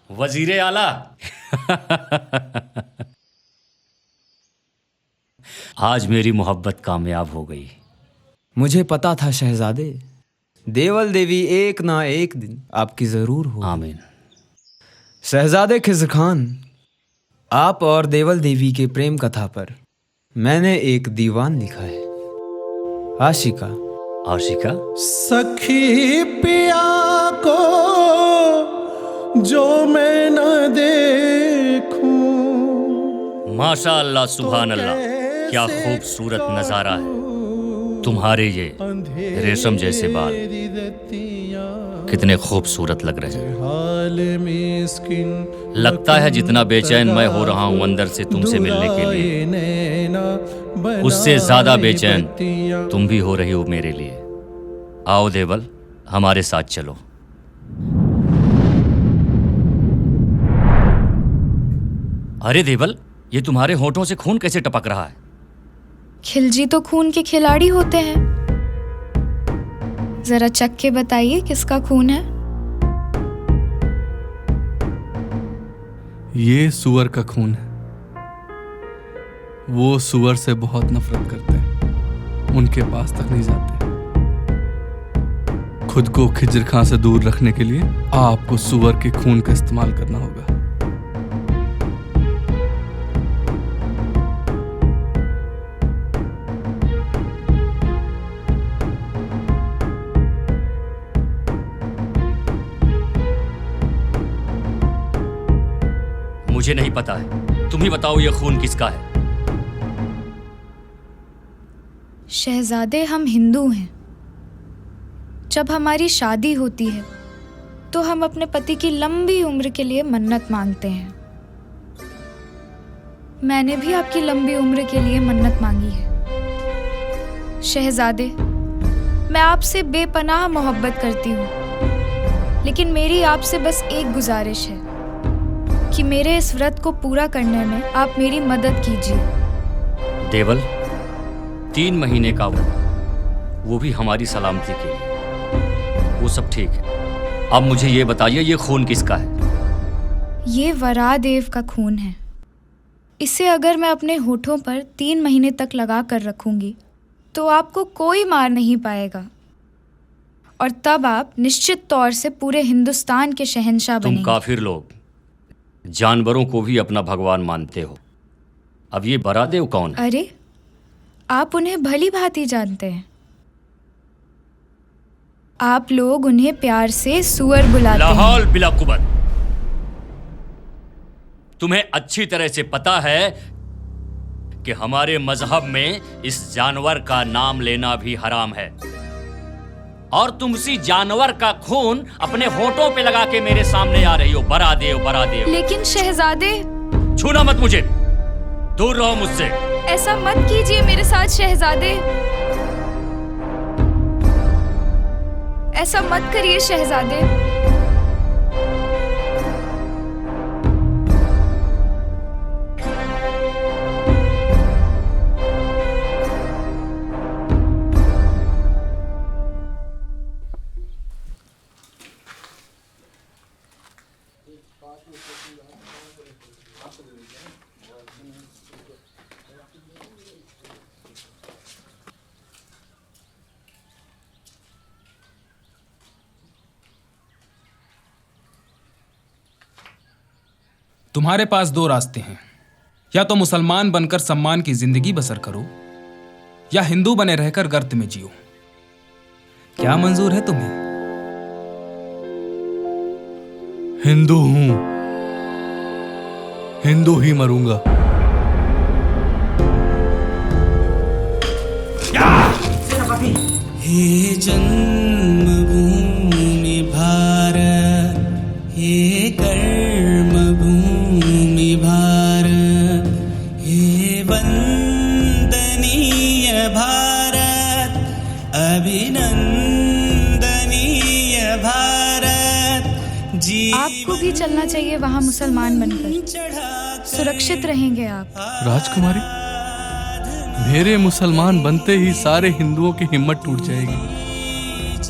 वजीरे आला, आज मेरी मोहब्बत कामयाब हो गई। मुझे पता था शहजादे, देवल देवी एक ना एक दिन आपकी जरूर हो। आमीन। शहजादे खिज़्र खान, आप और देवल देवी के प्रेम कथा पर मैंने एक दीवान लिखा है। आशिका। आशिका? सखी पिया को जो मैं न देखूं। माशा अल्लाह, सुभान अल्लाह, क्या खूबसूरत नजारा है। तुम्हारे ये रेशम जैसे बाल कितने खूबसूरत लग रहे हैं। लगता है जितना बेचैन मैं हो रहा हूं अंदर से तुमसे मिलने के लिए, उससे ज्यादा बेचैन तुम भी हो रही हो मेरे लिए। आओ देवल, हमारे साथ चलो। अरे देवल, ये तुम्हारे होठों से खून कैसे टपक रहा है? खिलजी तो खून के खिलाड़ी होते हैं। जरा चख के बताइए किसका खून है? ये सुअर का खून है। वो सुअर से बहुत नफरत करते हैं, उनके पास तक नहीं जाते। खुद को खिज़्र खां से दूर रखने के लिए आपको सुअर के खून का इस्तेमाल करना होगा। मुझे नहीं पता है, तुम ही बताओ ये खून किसका है? शहजादे, हम हिंदू हैं। जब हमारी शादी होती है तो हम अपने पति की लंबी उम्र के लिए मन्नत मांगते हैं। मैंने भी आपकी लंबी उम्र के लिए मन्नत मांगी है। शहजादे, मैं आपसे बेपनाह मोहब्बत करती हूँ, लेकिन मेरी आपसे बस एक गुजारिश है कि मेरे इस व्रत को पूरा करने में आप मेरी मदद कीजिए। देवल, 3 महीने का व्रत, वो भी हमारी सलामती के लिए, वो सब ठीक है। अब मुझे ये बताइए, ये खून किसका है? ये वरादेव का खून है। इसे अगर मैं अपने होठों पर 3 महीने तक लगा कर रखूंगी तो आपको कोई मार नहीं पाएगा, और तब आप निश्चित तौर से पूरे हिंदुस्तान के शहंशाह बनेंगे। तुम काफिर लोग जानवरों को भी अपना भगवान मानते हो। अब ये वरादेव कौन है? अरे, आप उन्हें भली भांति जानते हैं। आप लोग उन्हें प्यार से सुअर बुलाते हैं। लाहौल बिला कुबत, तुम्हें अच्छी तरह से पता है कि हमारे मजहब में इस जानवर का नाम लेना भी हराम है, और तुम उसी जानवर का खून अपने होठों पे लगा के मेरे सामने आ रही हो। बरा देव, बरा देव। लेकिन शहजादे, छूना मत मुझे, दूर रहो मुझसे। ऐसा मत कीजिए मेरे साथ शहजादे, ऐसा मत करिए शहजादे। तुम्हारे पास दो रास्ते हैं, या तो मुसलमान बनकर सम्मान की जिंदगी बसर करो, या हिंदू बने रहकर गर्त में जियो। क्या मंजूर है तुम्हें? हिंदू हूं, हिंदू ही मरूंगा। हे जन्मभूमि भारत, हे कर्मभूमि भारत, हे वंदनीय भारत, अभिनंदनीय भारत। आपको भी चलना चाहिए वहाँ मुसलमान बनकर, सुरक्षित रहेंगे आप। राजकुमारी, मेरे मुसलमान बनते ही सारे हिंदुओं की हिम्मत टूट जाएगी।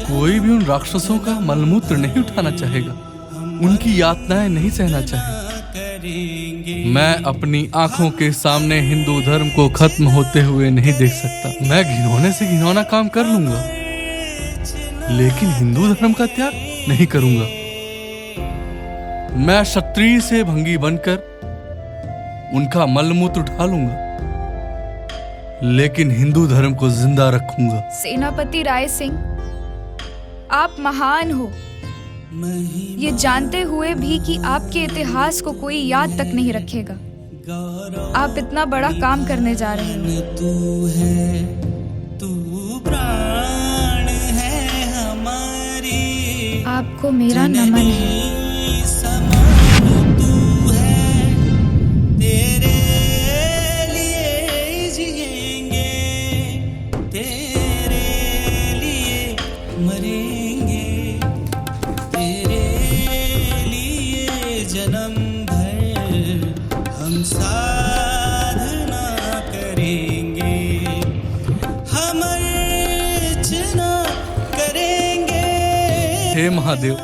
कोई भी उन राक्षसों का मलमूत्र नहीं उठाना चाहेगा, उनकी यातनाएं नहीं सहना चाहेगा। मैं अपनी आंखों के सामने हिंदू धर्म को खत्म होते हुए नहीं देख सकता। मैं घिनौने से घिनौना काम कर लूंगा, लेकिन हिंदू धर्म का त्याग नहीं करूंगा। मैं क्षत्रिय से भंगी बनकर उनका मलमूत्र उठा लूंगा, लेकिन हिंदू धर्म को जिंदा रखूंगा। सेनापति राय सिंह, आप महान हो, ये जानते हुए भी कि आपके इतिहास को कोई याद तक नहीं रखेगा। आप इतना बड़ा काम करने जा रहे हो। तू प्राण है हमारी, आपको मेरा नमन है। तेरे लिए जिएंगे, तेरे लिए मरेंगे, तेरे लिए जन्म भर हम साधना करेंगे, हम अर्चना करेंगे। हे महादेव,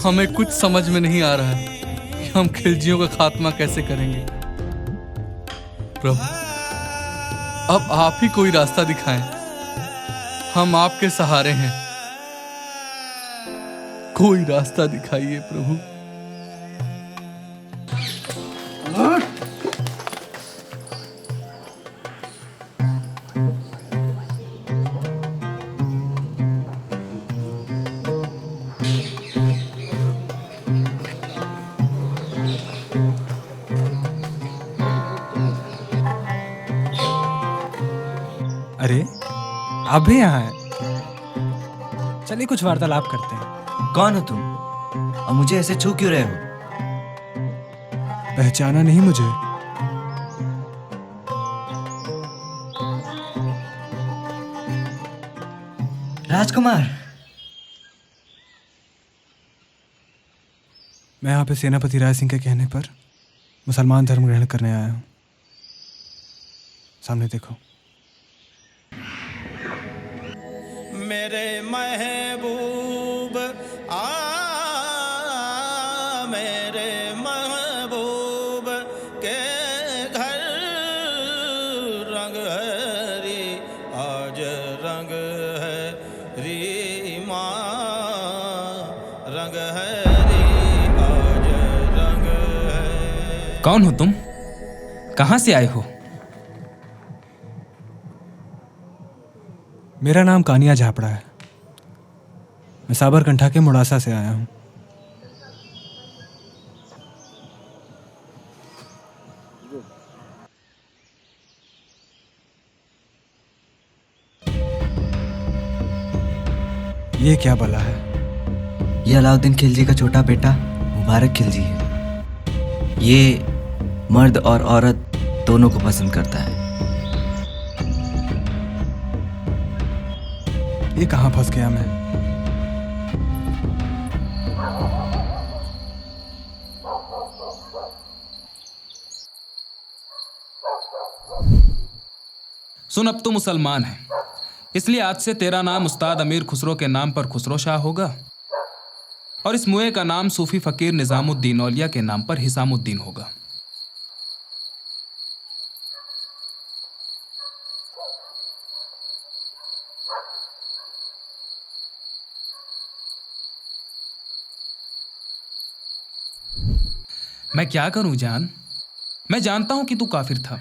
हमें कुछ समझ में नहीं आ रहा है कि हम खिलजियों का खात्मा कैसे करेंगे। प्रभु, अब आप ही कोई रास्ता दिखाएं, हम आपके सहारे हैं। कोई रास्ता दिखाइए प्रभु। अरे, आप भी यहाँ हैं? चलिए कुछ वार्तालाप करते हैं। कौन हो तुम और मुझे ऐसे छू क्यों रहे हो? पहचाना नहीं मुझे? राजकुमार, मैं यहाँ पे सेनापति राय सिंह के कहने पर मुसलमान धर्म ग्रहण करने आया हूँ। सामने देखो। मेरे महबूब मेरे महबूब के घर रंग हरी, आज रंग है री माँ, रंग हरी आज रंग है। कौन हो तुम? कहां से आए हो? मेरा नाम कानिया झापड़ा है। मैं साबरकंठा के मुड़ासा से आया हूँ। ये क्या बला है? ये अलाउद्दीन खिलजी का छोटा बेटा मुबारक खिलजी है। ये मर्द और औरत दोनों को पसंद करता है। ये कहाँ फंस गया मैं? सुन, अब तू मुसलमान है, इसलिए आज से तेरा नाम उस्ताद अमीर खुसरो के नाम पर खुसरो शाह होगा और इस मुए का नाम सूफी फकीर निजामुद्दीन औलिया के नाम पर हिसामुद्दीन होगा। मैं क्या करूं जान? मैं जानता हूं कि तू काफिर था,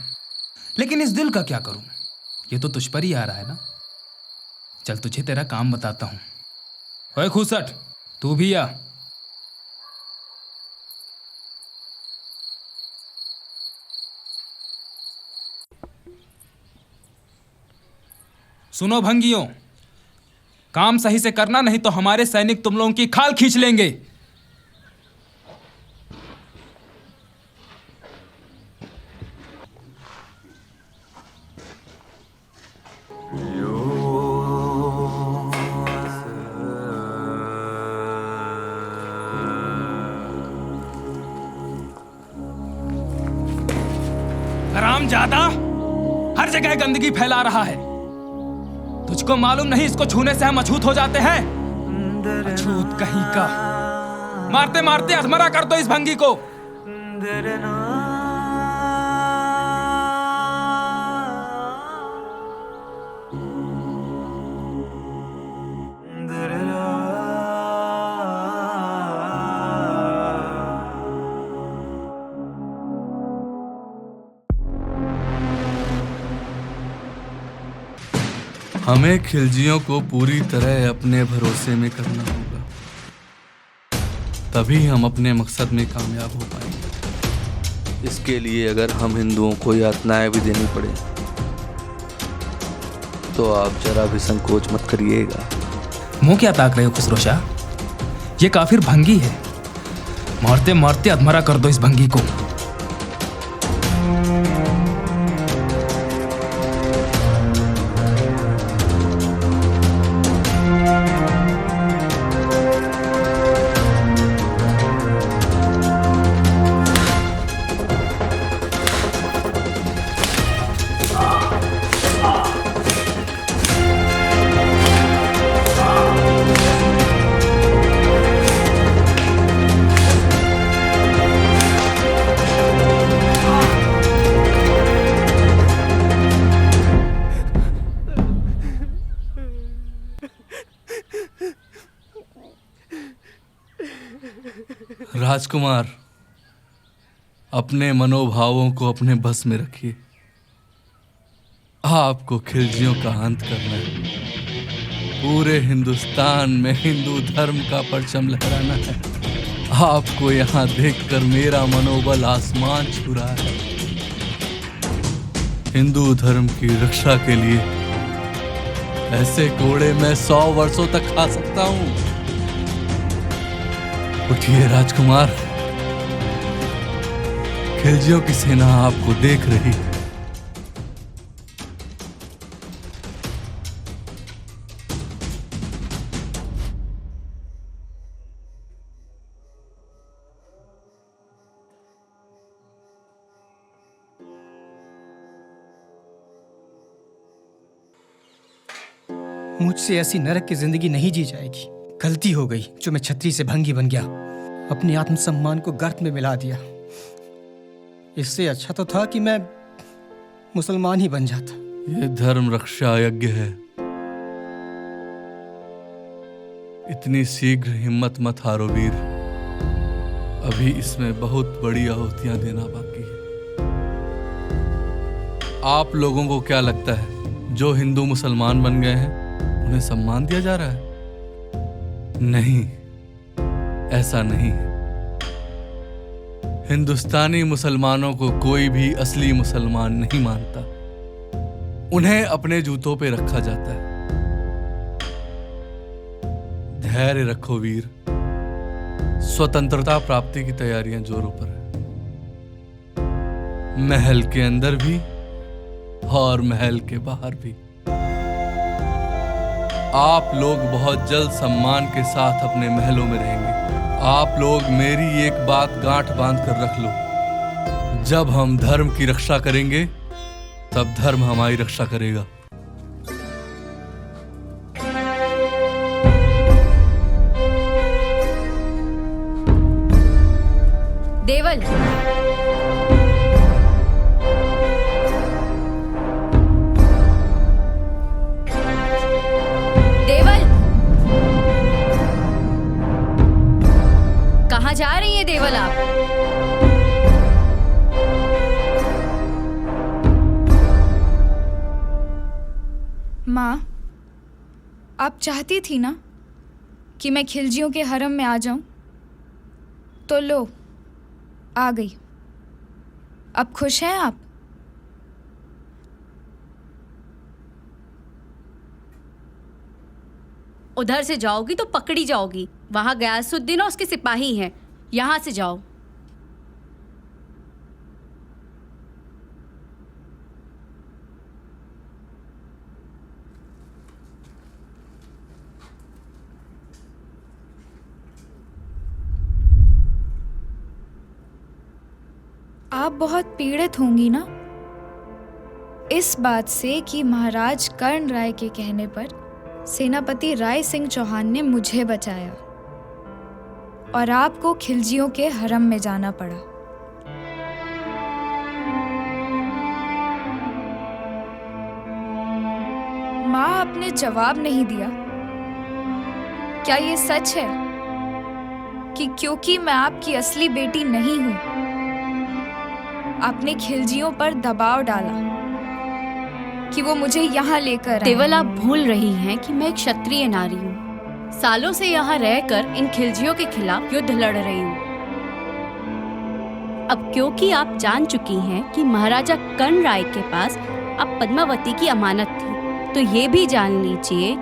लेकिन इस दिल का क्या करूं? ये तो तुझ पर ही आ रहा है ना। चल तुझे तेरा काम बताता हूं। ओए खूसट, तू भी आ। सुनो भंगियों, काम सही से करना, नहीं तो हमारे सैनिक तुम लोगों की खाल खींच लेंगे। हरामजादा हर जगह गंदगी फैला रहा है। तुझको मालूम नहीं इसको छूने से हम अछूत हो जाते हैं? अछूत कहीं का। मारते मारते अधमरा कर दो इस भंगी को। हमें खिलजियों को पूरी तरह अपने भरोसे में करना होगा, तभी हम अपने मकसद में कामयाब हो पाएंगे। इसके लिए अगर हम हिंदुओं को यातनाएं भी देनी पड़े तो आप जरा भी संकोच मत करिएगा। मुंह क्या ताक रहे हो खुसरो शाह? ये काफिर भंगी है। मारते मारते अधमरा कर दो इस भंगी को। राजकुमार, अपने मनोभावों को अपने बस में रखिए। आपको खिलजियों का अंत करना है। पूरे हिंदुस्तान में हिंदू धर्म का परचम लहराना है। आपको यहाँ देखकर मेरा मनोबल आसमान छू रहा है। हिंदू धर्म की रक्षा के लिए ऐसे कोड़े मैं 100 वर्षों तक खा सकता हूँ। उठिए राजकुमार, खिलजियों की सेना आपको देख रही है। मुझसे ऐसी नरक की जिंदगी नहीं जी जाएगी। गलती हो गई जो मैं छतरी से भंगी बन गया, अपने आत्मसम्मान को गर्त में मिला दिया। इससे अच्छा तो था कि मैं मुसलमान ही बन जाता। ये धर्म रक्षा यज्ञ है। इतनी शीघ्र हिम्मत मत हारो वीर, अभी इसमें बहुत बड़ी आहुतियां देना बाकी है। आप लोगों को क्या लगता है जो हिंदू मुसलमान बन गए हैं उन्हें सम्मान दिया जा रहा है? नहीं, ऐसा नहीं है। हिंदुस्तानी मुसलमानों को कोई भी असली मुसलमान नहीं मानता। उन्हें अपने जूतों पे रखा जाता है। धैर्य रखो वीर। स्वतंत्रता प्राप्ति की तैयारियां जोरों पर है, महल के अंदर भी और महल के बाहर भी। आप लोग बहुत जल्द सम्मान के साथ अपने महलों में रहेंगे। आप लोग मेरी एक बात गांठ बांध कर रख लो, जब हम धर्म की रक्षा करेंगे तब धर्म हमारी रक्षा करेगा। देवल, देवल, कहाँ जा रही हैं देवल आप? माँ, आप चाहती थी ना कि मैं खिलजियों के हरम में आ जाऊं, तो लो आ गई। अब खुश हैं आप? उधर से जाओगी तो पकड़ी जाओगी। वहां गयासुद्दीन और उसके सिपाही हैं, यहां से जाओ। आप बहुत पीड़ित होंगी ना इस बात से कि महाराज कर्ण राय के कहने पर सेनापति राय सिंह चौहान ने मुझे बचाया और आपको खिलजियों के हरम में जाना पड़ा। माँ, आपने जवाब नहीं दिया। क्या ये सच है कि क्योंकि मैं आपकी असली बेटी नहीं हूं, आपने खिलजियों पर दबाव डाला कि वो मुझे यहाँ लेकर आए? देवल, आप भूल रही हैं कि मैं एक क्षत्रिय नारी हूँ। सालों से यहाँ रहकर इन खिलजियों के खिलाफ युद्ध लड़ रही हूँ। अब क्योंकि आप जान चुकी हैं कि महाराजा कर्ण राय के पास अब पद्मावती की अमानत थी, तो ये भी जान लीजिए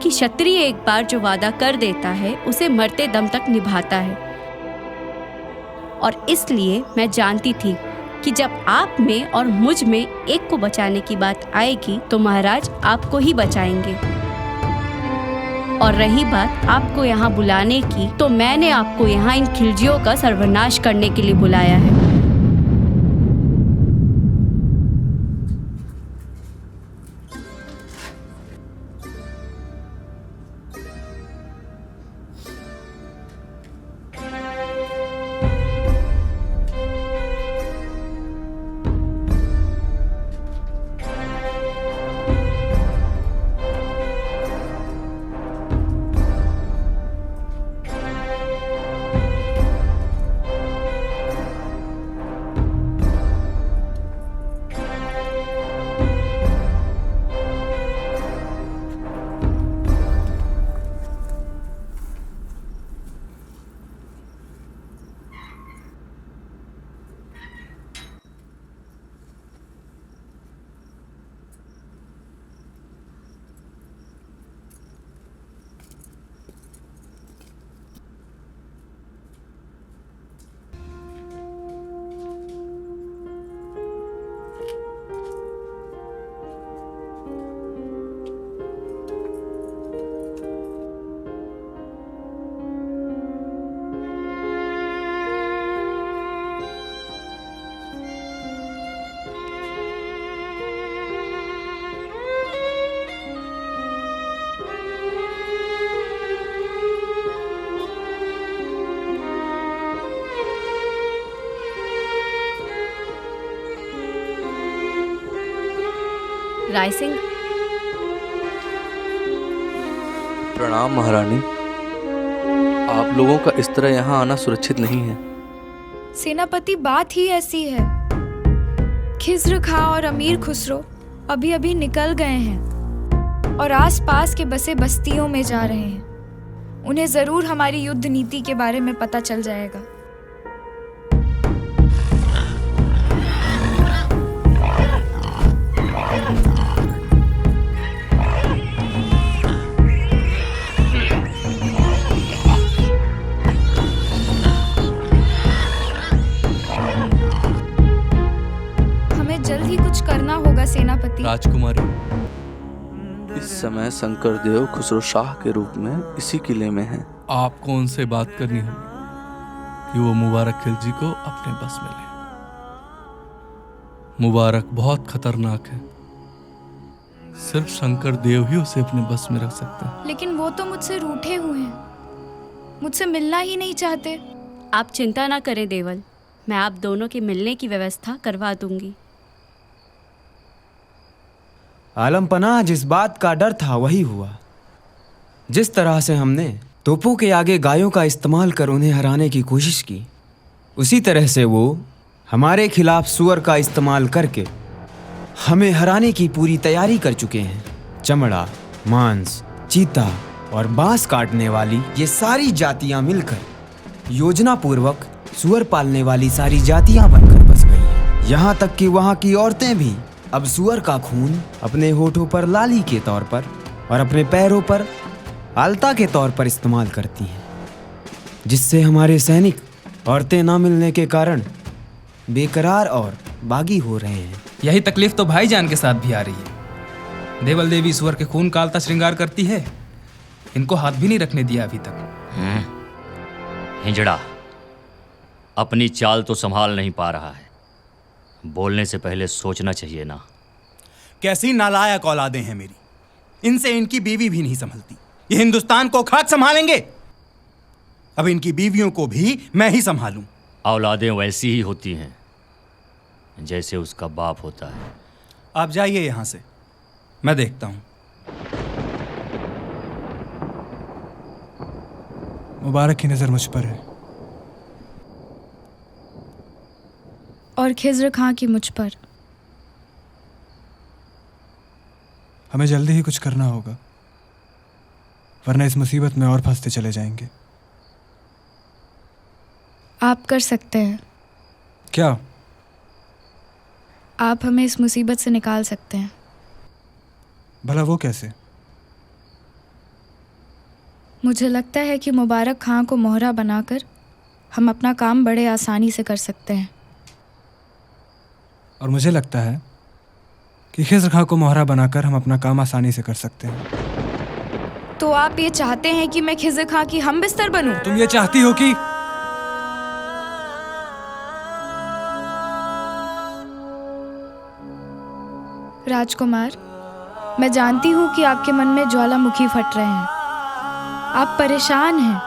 कि क्षत्रिय एक बार जो वादा कर देता है उसे मरते दम तक निभाता है। और इसलिए मैं जानती थी कि जब आप में और मुझ में एक को बचाने की बात आएगी तो महाराज आपको ही बचाएंगे। और रही बात आपको यहाँ बुलाने की, तो मैंने आपको यहाँ इन खिलजियों का सर्वनाश करने के लिए बुलाया है। राय सिंह, प्रणाम महारानी। आप लोगों का इस तरह यहाँ आना सुरक्षित नहीं है। सेनापति, बात ही ऐसी है। खिज्र खां और अमीर खुसरो अभी अभी निकल गए हैं और आसपास के बसे बस्तियों में जा रहे हैं। उन्हें जरूर हमारी युद्ध नीति के बारे में पता चल जाएगा। करना होगा सेनापति। राजकुमारी, इस समय शंकर देव खुसरो शाह के रूप में इसी किले में हैं। आपको उनसे बात करनी होगी कि वो मुबारक खिलजी को अपने बस में ले। मुबारक बहुत खतरनाक है, सिर्फ शंकर देव ही उसे अपने बस में रख सकते हैं। लेकिन वो तो मुझसे रूठे हुए हैं, मुझसे मिलना ही नहीं चाहते। आप चिंता ना करें देवल, मैं आप दोनों के मिलने की व्यवस्था करवा दूंगी। आलमपना, जिस बात का डर था वही हुआ। जिस तरह से हमने तोपों के आगे गायों का इस्तेमाल कर उन्हें हराने की कोशिश की, उसी तरह से वो हमारे खिलाफ सुअर का इस्तेमाल करके हमें हराने की पूरी तैयारी कर चुके हैं। चमड़ा, मांस, चीता और बांस काटने वाली ये सारी जातियां मिलकर योजना पूर्वक सुअर पालने वाली सारी जातियां बनकर बस गई हैं। यहाँ तक कि वहाँ की औरतें भी अब सुअर का खून अपने होठों पर लाली के तौर पर और अपने पैरों पर आलता के तौर पर इस्तेमाल करती हैं, जिससे हमारे सैनिक औरतें ना मिलने के कारण बेकरार और बागी हो रहे हैं। यही तकलीफ तो भाईजान के साथ भी आ रही है। देवल देवी सुअर के खून का आलता श्रृंगार करती है, इनको हाथ भी नहीं रखने दिया अभी तक। हिजड़ा अपनी चाल तो संभाल नहीं पा रहा है, बोलने से पहले सोचना चाहिए ना। कैसी नालायक औलादें हैं मेरी, इनसे इनकी बीवी भी नहीं संभलती। ये हिंदुस्तान को खाक संभालेंगे, अब इनकी बीवियों को भी मैं ही संभालूं। औलादें वैसी ही होती हैं जैसे उसका बाप होता है। आप जाइए यहां से, मैं देखता हूं। मुबारक की नज़र मुझ पर है और खिज़्र खां की मुझ पर। हमें जल्दी ही कुछ करना होगा, वरना इस मुसीबत में और फंसते चले जाएंगे। आप कर सकते हैं। क्या? आप हमें इस मुसीबत से निकाल सकते हैं। भला वो कैसे? मुझे लगता है कि मुबारक खां को मोहरा बनाकर हम अपना काम बड़े आसानी से कर सकते हैं। और मुझे लगता है कि खिज़्र खां को मोहरा बनाकर हम अपना काम आसानी से कर सकते हैं। तो आप ये चाहते हैं कि मैं खिज़्र खां की हम बिस्तर बनूं? तुम ये चाहती हो कि राजकुमार, मैं जानती हूँ कि आपके मन में ज्वालामुखी फट रहे हैं, आप परेशान हैं,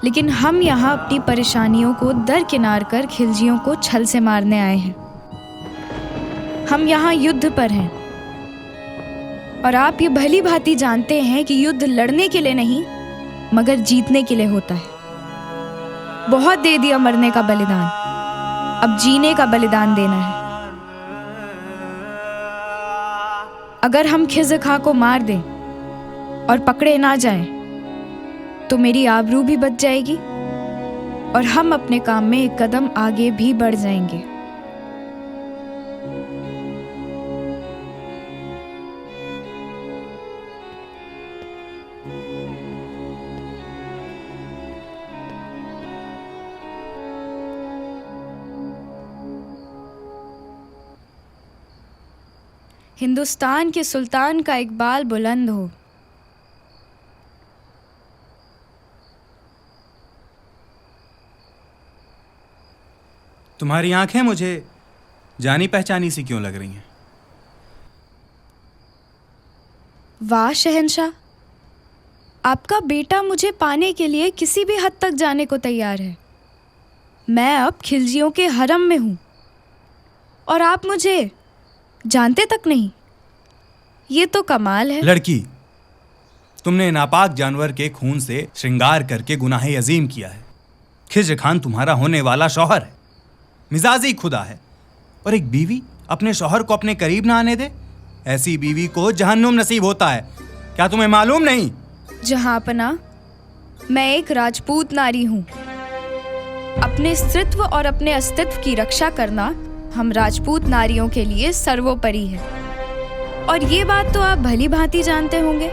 लेकिन हम यहाँ अपनी परेशानियों को दरकिनार कर खिलजियों को छल से मारने आए हैं। हम यहाँ युद्ध पर हैं और आप ये भली भांति जानते हैं कि युद्ध लड़ने के लिए नहीं मगर जीतने के लिए होता है। बहुत दे दिया मरने का बलिदान, अब जीने का बलिदान देना है। अगर हम खिज़्र खां को मार दें और पकड़े ना जाएं, तो मेरी आबरू भी बच जाएगी और हम अपने काम में एक कदम आगे भी बढ़ जाएंगे। हिंदुस्तान के सुल्तान का इकबाल बुलंद हो। तुम्हारी आंखें मुझे जानी पहचानी सी क्यों लग रही हैं? वाह शहंशाह, आपका बेटा मुझे पाने के लिए किसी भी हद तक जाने को तैयार है। मैं अब खिलजियों के हरम में हूँ और आप मुझे जानते तक नहीं। ये तो कमाल है। लड़की, तुमने नापाक जानवर के खून से श्रृंगार करके गुनाह अजीम किया है। खिज़्र खान तुम्हारा होने वाला शौहर है, मिजाजी खुदा है, और एक बीवी अपने शौहर को अपने करीब ना आने दे, ऐसी बीवी को जहन्नुम नसीब होता है। क्या तुम्हें मालूम नहीं? जहांपना, मैं एक राजपूत नारी हूँ। अपने स्त्रीत्व और अपने अस्तित्व की रक्षा करना हम राजपूत नारियों के लिए सर्वोपरि है, और ये बात तो आप भली भांति जानते होंगे।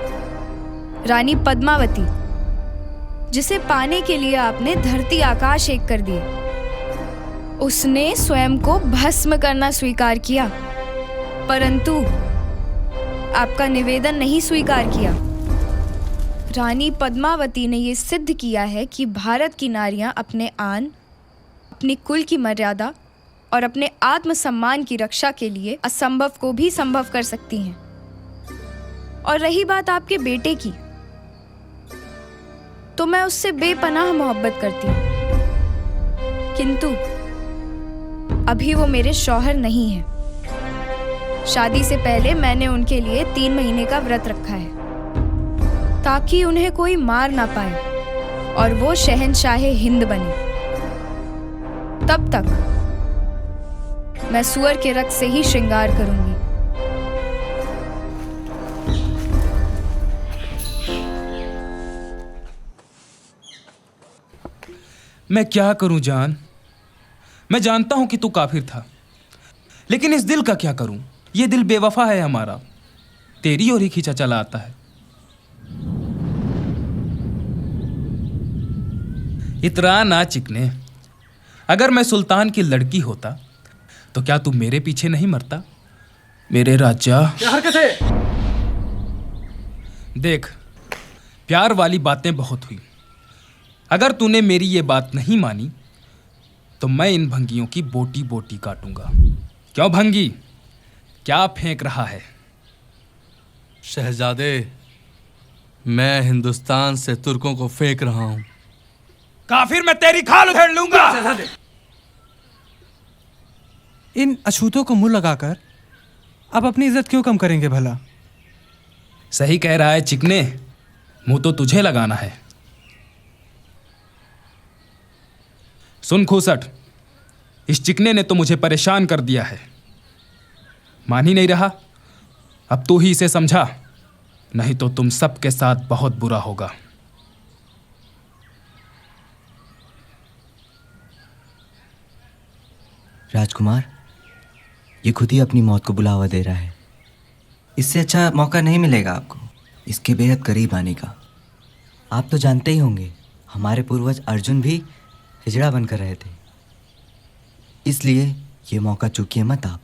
रानी पद्मावती, जिसे पाने के लिए आपने धरती आकाश एक कर दिए, उसने स्वयं को भस्म करना स्वीकार किया परंतु आपका निवेदन नहीं स्वीकार किया। रानी पद्मावती ने ये सिद्ध किया है कि भारत की नारियां अपने आन, अपनी कुल की मर्यादा और अपने आत्मसम्मान की रक्षा के लिए असंभव को भी संभव कर सकती हैं। और रही बात आपके बेटे की, तो मैं उससे बेपनाह मोहब्बत करती हूँ, किंतु अभी वो मेरे शौहर नहीं है। शादी से पहले मैंने उनके लिए 3 महीने का व्रत रखा है, ताकि उन्हें कोई मार ना पाए और वो शहंशाहे हिंद बने। तब तक मैं सुअर के रक्त से ही श्रृंगार करूंगी। मैं क्या करूं जान? मैं जानता हूं कि तू काफिर था, लेकिन इस दिल का क्या करूं? ये दिल बेवफा है हमारा, तेरी ओर ही खींचा चला आता है। इतरा ना चिकने, अगर मैं सुल्तान की लड़की होता तो क्या तू मेरे पीछे नहीं मरता? मेरे राजा, क्या हरकत है? देख, प्यार वाली बातें बहुत हुई। अगर तूने मेरी ये बात नहीं मानी तो मैं इन भंगियों की बोटी बोटी काटूंगा। क्यों भंगी, क्या फेंक रहा है? शहजादे, मैं हिंदुस्तान से तुर्कों को फेंक रहा हूं। काफिर, मैं तेरी खाल उधेड़ लूंगा। इन अछूतों को मुंह लगाकर आप अपनी इज्जत क्यों कम करेंगे भला? सही कह रहा है चिकने, मुंह तो तुझे लगाना है। सुन खूसट, इस चिकने ने तो मुझे परेशान कर दिया है। मान ही नहीं रहा, अब तू ही इसे समझा, नहीं तो तुम सबके साथ बहुत बुरा होगा। राजकुमार, ये खुद ही अपनी मौत को बुलावा दे रहा है। इससे अच्छा मौका नहीं मिलेगा आपको इसके बेहद करीब आने का। आप तो जानते ही होंगे, हमारे पूर्वज अर्जुन भी हिजड़ा बनकर रहे थे, इसलिए ये मौका चूकिए मत आप।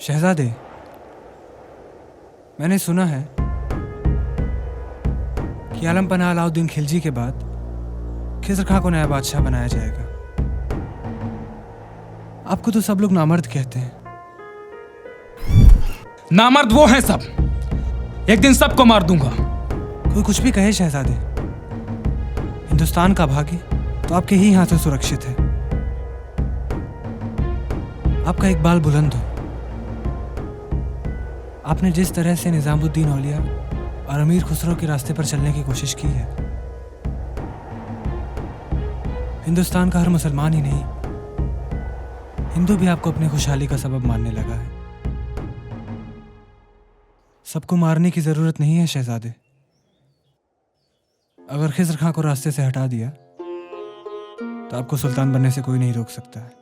शहजादे, मैंने सुना है कि आलम पनाह अलाउद्दीन खिलजी के बाद खिज़र खां को नया बादशाह बनाया जाएगा। आपको तो सब लोग नामर्द कहते हैं। नामर्द वो हैं सब, एक दिन सबको मार दूंगा। कोई कुछ भी कहे शहजादे, हिंदुस्तान का भाग्य तो आपके ही हाथों सुरक्षित है। आपका इकबाल बुलंद हो। आपने जिस तरह से निजामुद्दीन औलिया और अमीर खुसरो के रास्ते पर चलने की कोशिश की है, हिंदुस्तान का हर मुसलमान ही नहीं, हिंदू भी आपको अपनी खुशहाली का सबब मानने लगा है। सबको मारने की जरूरत नहीं है शहजादे। अगर खिज़्र खां को रास्ते से हटा दिया तो आपको सुल्तान बनने से कोई नहीं रोक सकता है।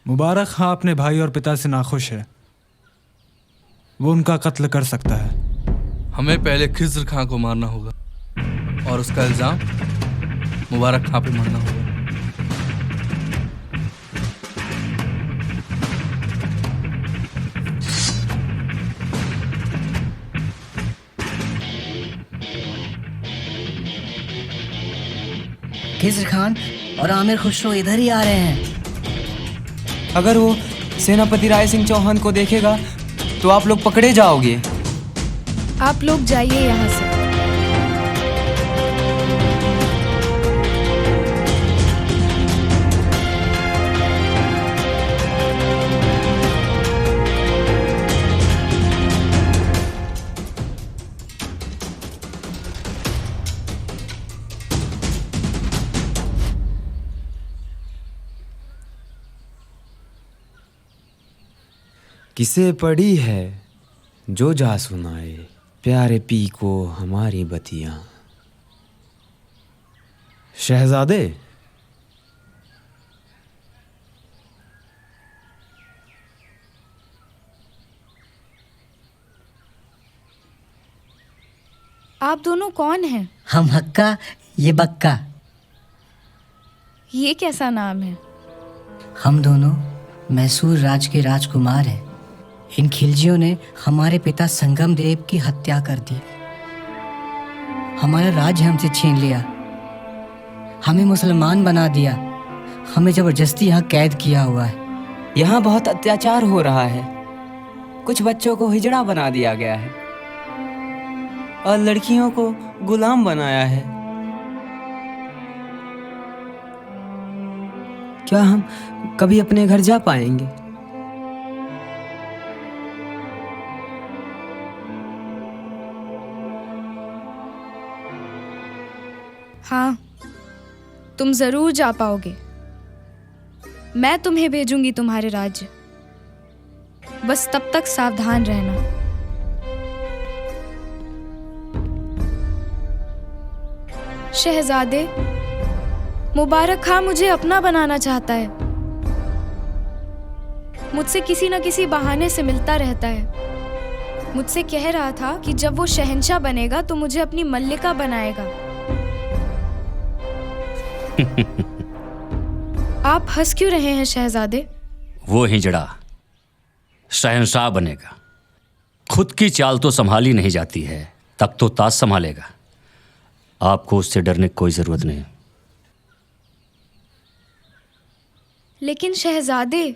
मुबारक खां अपने भाई और पिता से नाखुश है। वो उनका कत्ल कर सकता है। हमें पहले खिज़्र खां को मारना होगा और उसका इल्ज़ाम मुबारक खां पे मरना होगा। खिज़्र खान और आमिर खुसरो इधर ही आ रहे हैं। अगर वो सेनापति राय सिंह चौहान को देखेगा तो आप लोग पकड़े जाओगे। आप लोग जाइए यहाँ से। किसे पड़ी है जो जा सुनाए, प्यारे पी को हमारी बतियां। शहजादे, आप दोनों कौन हैं? हम हक्का, ये बक्का। ये कैसा नाम है? हम दोनों मैसूर राज के राजकुमार हैं। इन खिलजियों ने हमारे पिता संगम देव की हत्या कर दी। हमारा राज्य हमसे छीन लिया, हमें मुसलमान बना दिया, हमें जबरदस्ती यहाँ कैद किया हुआ है। यहाँ बहुत अत्याचार हो रहा है। कुछ बच्चों को हिजड़ा बना दिया गया है और लड़कियों को गुलाम बनाया है। क्या हम कभी अपने घर जा पाएंगे? हाँ, तुम जरूर जा पाओगे। मैं तुम्हें भेजूंगी तुम्हारे राज्य। बस तब तक सावधान रहना। शहजादे, मुबारक खां मुझे अपना बनाना चाहता है। मुझसे किसी न किसी बहाने से मिलता रहता है। मुझसे कह रहा था कि जब वो शहंशाह बनेगा तो मुझे अपनी मल्लिका बनाएगा। आप हंस क्यों रहे हैं शहजादे? वो हिजड़ा शहंशाह बनेगा। खुद की चाल तो संभाली नहीं जाती है, तक तो ताज संभालेगा। आपको उससे डरने की कोई जरूरत नहीं। लेकिन शहजादे,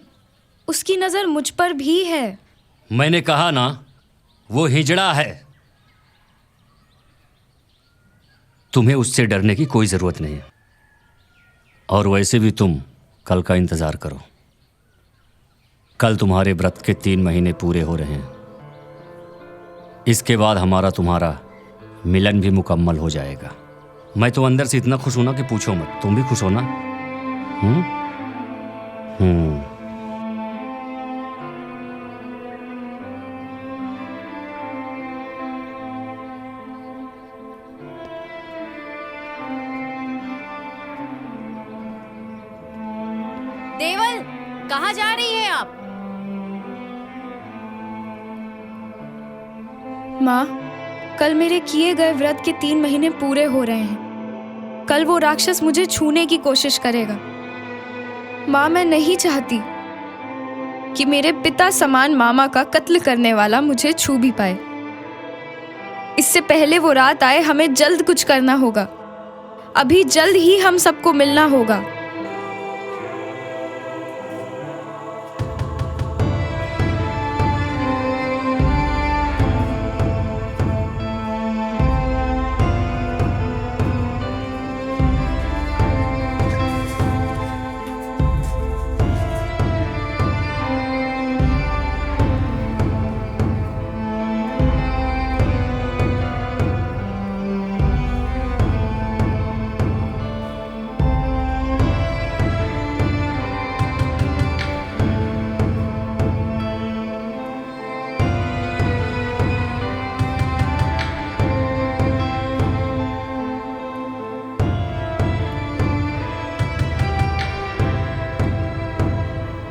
उसकी नजर मुझ पर भी है। मैंने कहा ना, वो हिजड़ा है। तुम्हें उससे डरने की कोई जरूरत नहीं। और वैसे भी तुम कल का इंतजार करो। कल तुम्हारे व्रत के 3 महीने पूरे हो रहे हैं। इसके बाद हमारा तुम्हारा मिलन भी मुकम्मल हो जाएगा। मैं तो अंदर से इतना खुश हूं ना कि पूछो मत। तुम भी खुश हो ना? देवल, कहाँ जा रही हैं आप? माँ, कल मेरे किए गए व्रत के 3 महीने पूरे हो रहे हैं। कल वो राक्षस मुझे छूने की कोशिश करेगा। माँ, मैं नहीं चाहती कि मेरे पिता समान मामा का कत्ल करने वाला मुझे छू भी पाए। इससे पहले वो रात आए, हमें जल्द कुछ करना होगा। अभी जल्द ही हम सबको मिलना होगा।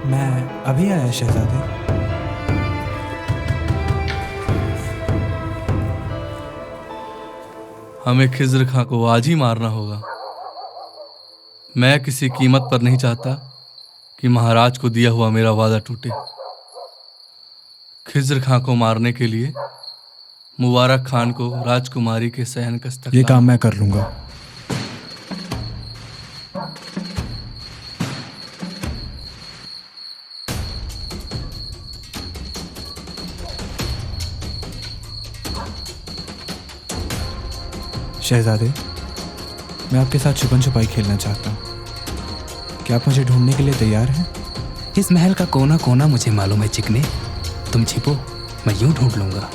मैं अभी आया शहजादे। हमें खिज्र खां को आज ही मारना होगा। मैं किसी कीमत पर नहीं चाहता कि महाराज को दिया हुआ मेरा वादा टूटे। खिज्र खां को मारने के लिए मुबारक खान को राजकुमारी के सहनकश तक ये काम मैं कर लूंगा। शहजादे, मैं आपके साथ छुपन छुपाई खेलना चाहता हूँ। क्या आप मुझे ढूंढने के लिए तैयार हैं? इस महल का कोना कोना मुझे मालूम है चिकने। तुम छिपो, मैं यूं ढूंढ लूंगा।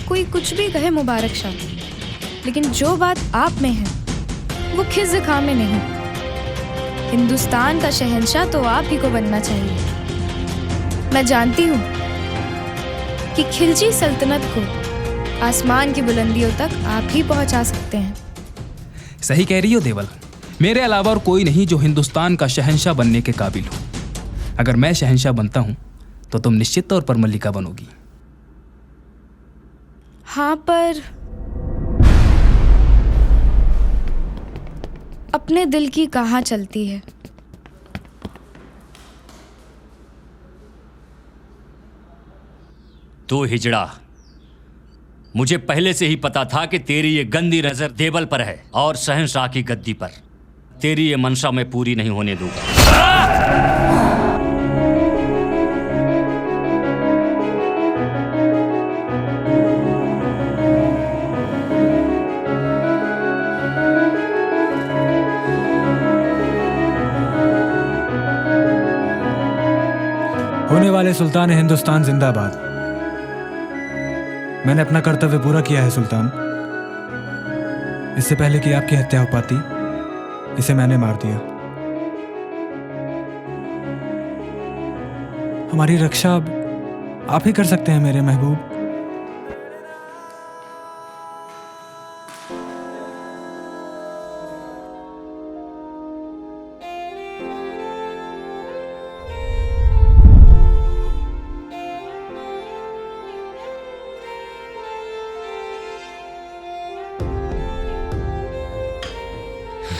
कोई कुछ भी कहे मुबारक शाह, लेकिन जो बात आप में है वो खिज्र खां में नहीं। हिंदुस्तान का शहंशाह तो आप ही को बनना चाहिए। मैं जानती हूँ कि खिलजी सल्तनत को आसमान की बुलंदियों तक आप ही पहुंचा सकते हैं। सही कह रही हो देवल। मेरे अलावा और कोई नहीं जो हिंदुस्तान का शहंशाह बनने के काबिल हो। अगर मैं शहंशाह बनता हूँ तो तुम निश्चित तौर पर मल्लिका बनोगी। हाँ, पर अपने दिल की कहाँ चलती है। तू हिजड़ा, मुझे पहले से ही पता था कि तेरी ये गंदी नजर देवल पर है और शहंशाह की गद्दी पर। तेरी ये मंशा मैं पूरी नहीं होने दूंगा। वाले सुल्तान हिंदुस्तान जिंदाबाद। मैंने अपना कर्तव्य पूरा किया है सुल्तान। इससे पहले कि आपकी हत्या हो पाती, इसे मैंने मार दिया। हमारी रक्षा अब आप ही कर सकते हैं मेरे महबूब।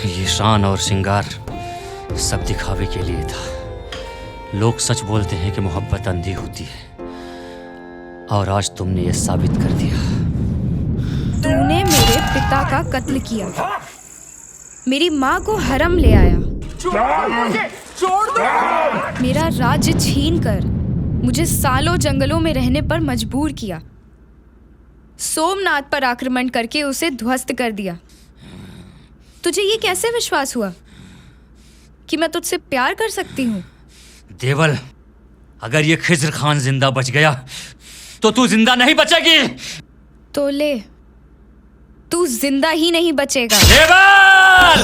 ये शान और श्रृंगार सब दिखावे के लिए था। लोग सच बोलते हैं कि मोहब्बत अंधी होती है, और आज तुमने ये साबित कर दिया। तूने मेरे पिता का कत्ल किया, मेरी माँ को हरम ले आया, मेरा राज्य छीन कर मुझे सालों जंगलों में रहने पर मजबूर किया, सोमनाथ पर आक्रमण करके उसे ध्वस्त कर दिया। तुझे ये कैसे विश्वास हुआ कि मैं तुझसे प्यार कर सकती हूँ? देवल, अगर ये खिज्र खान जिंदा बच गया तो तू जिंदा नहीं बचेगी। तो ले, तू जिंदा ही नहीं बचेगा। देवल!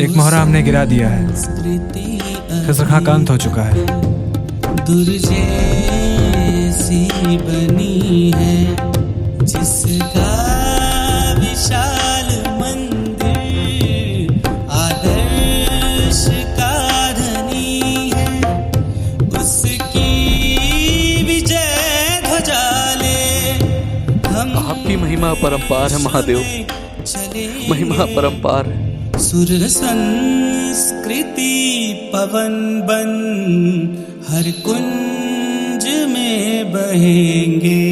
एक मोहरा हमने गिरा दिया है। खिज़्र खां का अंत हो चुका है। दुर्जैसी बनी है जिसका विशाल मंदिर आदर्श का धनी है, उसकी विजय ध्वजा ले हम। आपकी महिमा परंपार है महादेव, महिमा परंपार है। सुर संस्कृति पवन बन हर कुंज में बहेंगे।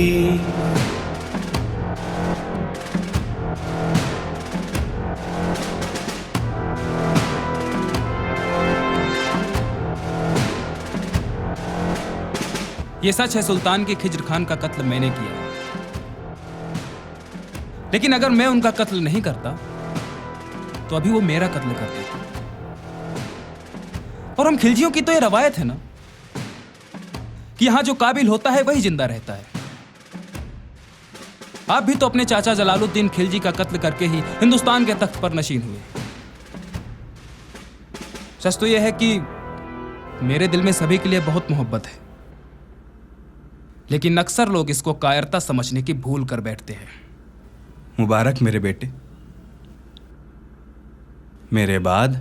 ये सच है सुल्तान के खिज्र खान का कत्ल मैंने किया, लेकिन अगर मैं उनका कत्ल नहीं करता तो अभी वो मेरा कत्ल कर देते। और हम खिलजियों की तो ये रवायत है ना कि यहां जो काबिल होता है वही जिंदा रहता है। आप भी तो अपने चाचा जलालुद्दीन खिलजी का कत्ल करके ही हिंदुस्तान के तख्त पर नशीन हुए। सच तो यह है कि मेरे दिल में सभी के लिए बहुत मोहब्बत है, लेकिन अक्सर लोग इसको कायरता समझने की भूल कर बैठते हैं। मुबारक मेरे बेटे, मेरे बाद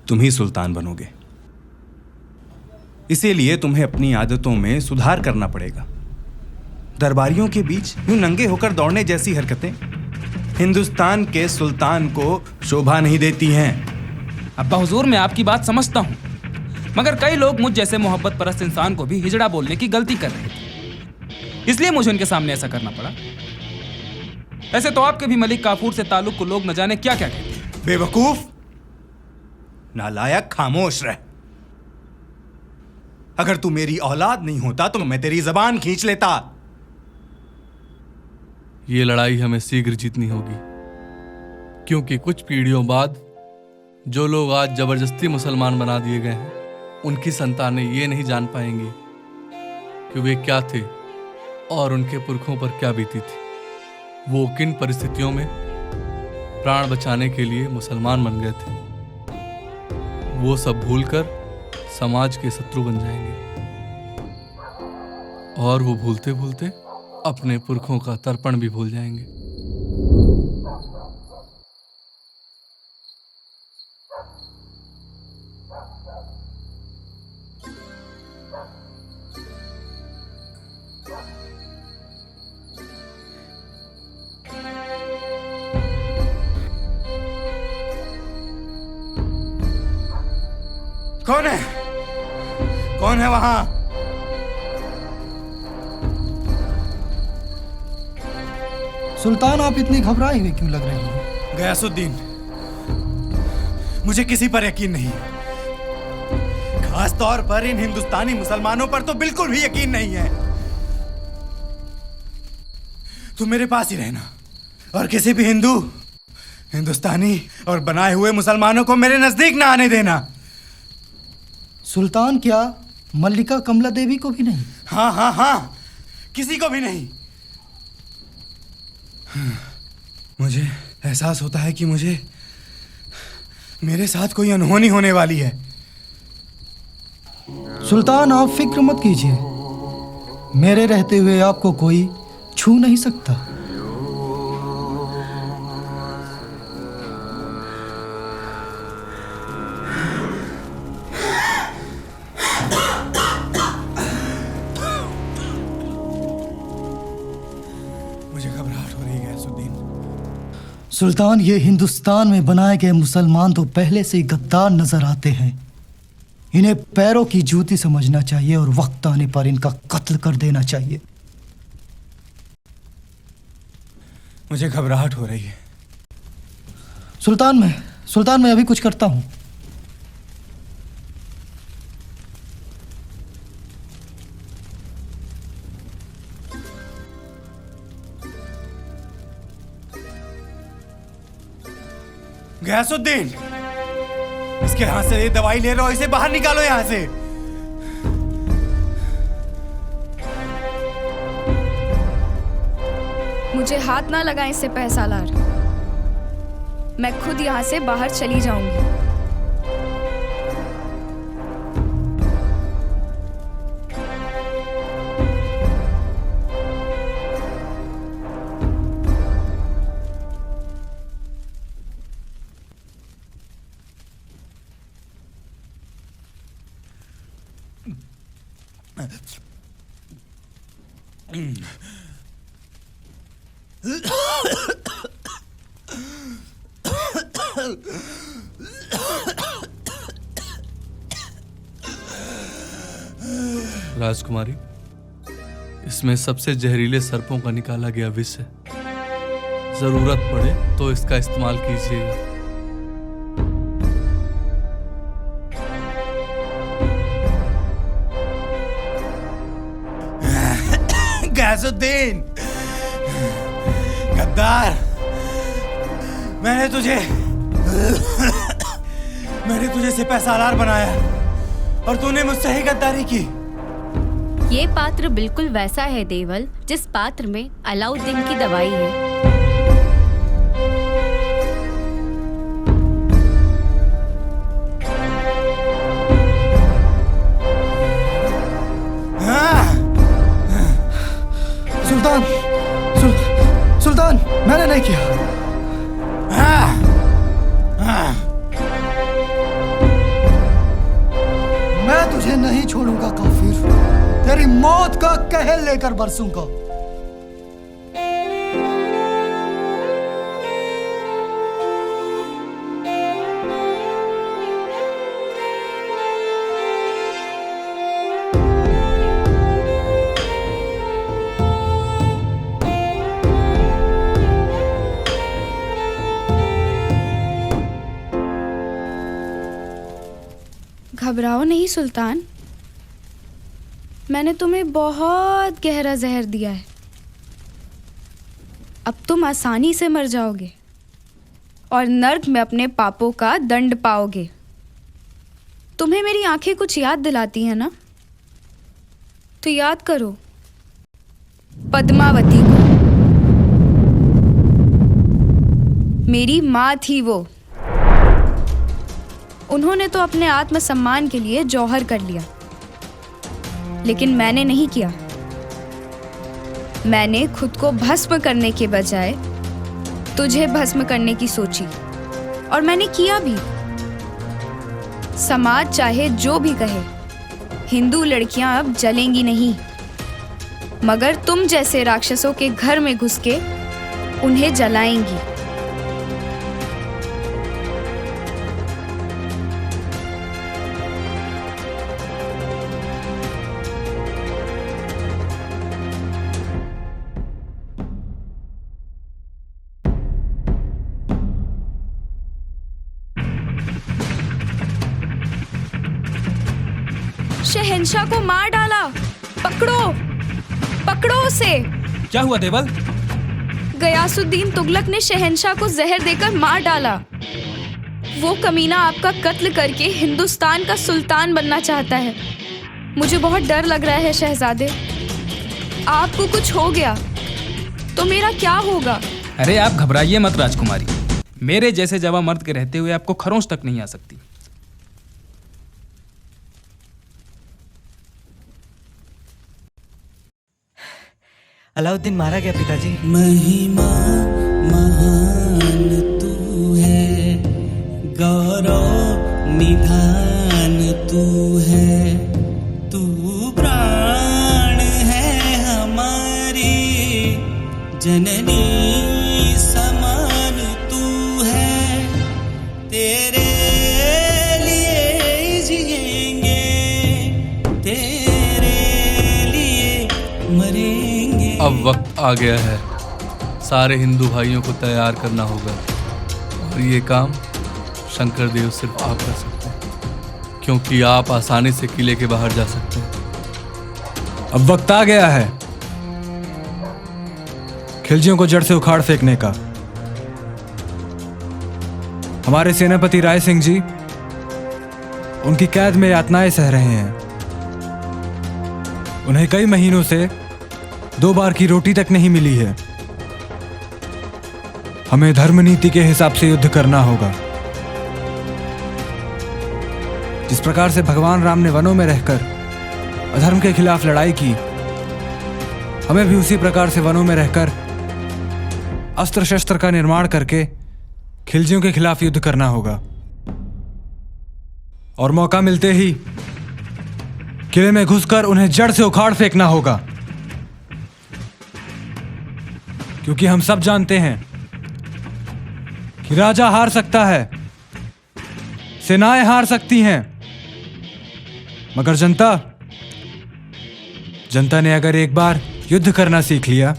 तुम ही सुल्तान बनोगे। इसीलिए तुम्हें अपनी आदतों में सुधार करना पड़ेगा। दरबारियों के बीच यूं नंगे होकर दौड़ने जैसी हरकतें हिंदुस्तान के सुल्तान को शोभा नहीं देती हैं। अब्बा हुजूर, मैं आपकी बात समझता हूं, मगर कई लोग मुझ जैसे मोहब्बत परस्त इंसान को भी हिजड़ा बोलने की गलती कर रहे थे, इसलिए मुझे उनके सामने ऐसा करना पड़ा। ऐसे तो आपके भी मलिक काफूर से ताल्लुक को लोग न जाने क्या क्या कहते हैं। बेवकूफ, नालायक, खामोश रह। अगर तू मेरी औलाद नहीं होता तो मैं तेरी जबान खींच लेता। ये लड़ाई हमें शीघ्र जीतनी होगी, क्योंकि कुछ पीढ़ियों बाद जो लोग आज जबरदस्ती मुसलमान बना दिए गए हैं, उनकी संतानें ये नहीं जान पाएंगी कि वे क्या थे और उनके पुरखों पर क्या बीती थी। वो किन परिस्थितियों में प्राण बचाने के लिए मुसलमान बन गए थे। वो सब भूलकर समाज के शत्रु बन जाएंगे, और वो भूलते भूलते अपने पुरखों का तर्पण भी भूल जाएंगे। कौन है? कौन है वहां? सुल्तान, आप इतनी घबराए हुए क्यों लग रही हैं? गयासुद्दीन, मुझे किसी पर यकीन नहीं है। खास तौर पर इन हिंदुस्तानी मुसलमानों पर तो बिल्कुल भी यकीन नहीं है। तुम मेरे पास ही रहना और किसी भी हिंदू, हिंदुस्तानी और बनाए हुए मुसलमानों को मेरे नजदीक ना आने देना। सुल्तान, क्या मल्लिका कमला देवी को भी नहीं? हाँ हाँ हाँ, किसी को भी नहीं। मुझे एहसास होता है कि मुझे मेरे साथ कोई अनहोनी होने वाली है। सुल्तान, आप फिक्र मत कीजिए, मेरे रहते हुए आपको कोई छू नहीं सकता। मुझे घबराहट हो रही है गयासुद्दीन। सुल्तान, ये हिंदुस्तान में बनाए गए मुसलमान तो पहले से ही गद्दार नजर आते हैं। इन्हें पैरों की जूती समझना चाहिए और वक्त आने पर इनका कत्ल कर देना चाहिए। मुझे घबराहट हो रही है। सुल्तान, मैं अभी कुछ करता हूं। गयासुद्दीन, इसके हाथ से ये दवाई ले रहे हो, इसे बाहर निकालो यहां से। मुझे हाथ ना लगाएं सिपह सालार, मैं खुद यहाँ से बाहर चली जाऊंगी। राजकुमारी, इसमें सबसे जहरीले सर्पों का निकाला गया विष है। जरूरत पड़े तो इसका इस्तेमाल कीजिएगा। गयासुद्दीन, गद्दार, मैंने तुझे सिपह सालार बनाया और तूने मुझसे ही गद्दारी की। ये पात्र बिल्कुल वैसा है देवल जिस पात्र में अलाउद्दीन की दवाई है। सुल्तान, मैंने नहीं किया। मैं तुझे नहीं छोड़ूंगा काफिर, तेरी मौत का कहर लेकर बरसूंगा। घबराओ नहीं सुल्तान, मैंने तुम्हें बहुत गहरा जहर दिया है। अब तुम आसानी से मर जाओगे और नर्क में अपने पापों का दंड पाओगे। तुम्हें मेरी आंखें कुछ याद दिलाती हैं ना? तो याद करो पद्मावती को। मेरी माँ थी वो। उन्होंने तो अपने आत्मसम्मान के लिए जौहर कर लिया, लेकिन मैंने नहीं किया। मैंने खुद को भस्म करने के बजाय तुझे भस्म करने की सोची, और मैंने किया भी। समाज चाहे जो भी कहे, हिंदू लड़कियां अब जलेंगी नहीं, मगर तुम जैसे राक्षसों के घर में घुस के उन्हें जलाएंगी। शहंशाह को मार डाला। पकड़ो, पकड़ो उसे। क्या हुआ देवल? गयासुद्दीन तुगलक ने शहंशाह को जहर देकर मार डाला। वो कमीना आपका कत्ल करके हिंदुस्तान का सुल्तान बनना चाहता है। मुझे बहुत डर लग रहा है शहजादे। आपको कुछ हो गया तो मेरा क्या होगा? अरे आप घबराइए मत राजकुमारी। मेरे जैसे जवां मर्द के रहते हुए आपको खरोंच तक नहीं आ सकती। अलाउद्दीन मारा गया पिताजी। महिमा महान तू है, गौरव निधान तू है, तू प्राण है हमारी, जननी समान तू है, तेरे लिए जिएंगे, तेरे लिए मरेंगे। अब वक्त आ गया है, सारे हिंदू भाइयों को तैयार करना होगा और ये काम शंकर देव सिर्फ आप कर सकते हैं, क्योंकि आप आसानी से किले के बाहर जा सकते हैं। अब वक्त आ गया है खिलजियों को जड़ से उखाड़ फेंकने का। हमारे सेनापति राय सिंह जी उनकी कैद में यातनाएं सह रहे हैं। उन्हें कई महीनों से 2 बार की रोटी तक नहीं मिली है। हमें धर्म नीति के हिसाब से युद्ध करना होगा। जिस प्रकार से भगवान राम ने वनों में रहकर अधर्म के खिलाफ लड़ाई की, हमें भी उसी प्रकार से वनों में रहकर अस्त्र शस्त्र का निर्माण करके खिलजियों के खिलाफ युद्ध करना होगा। और मौका मिलते ही किले में घुसकर उन्हें जड़ से उखाड़ फेंकना होगा, क्योंकि हम सब जानते हैं कि राजा हार सकता है, सेनाएं हार सकती हैं, मगर जनता ने अगर एक बार युद्ध करना सीख लिया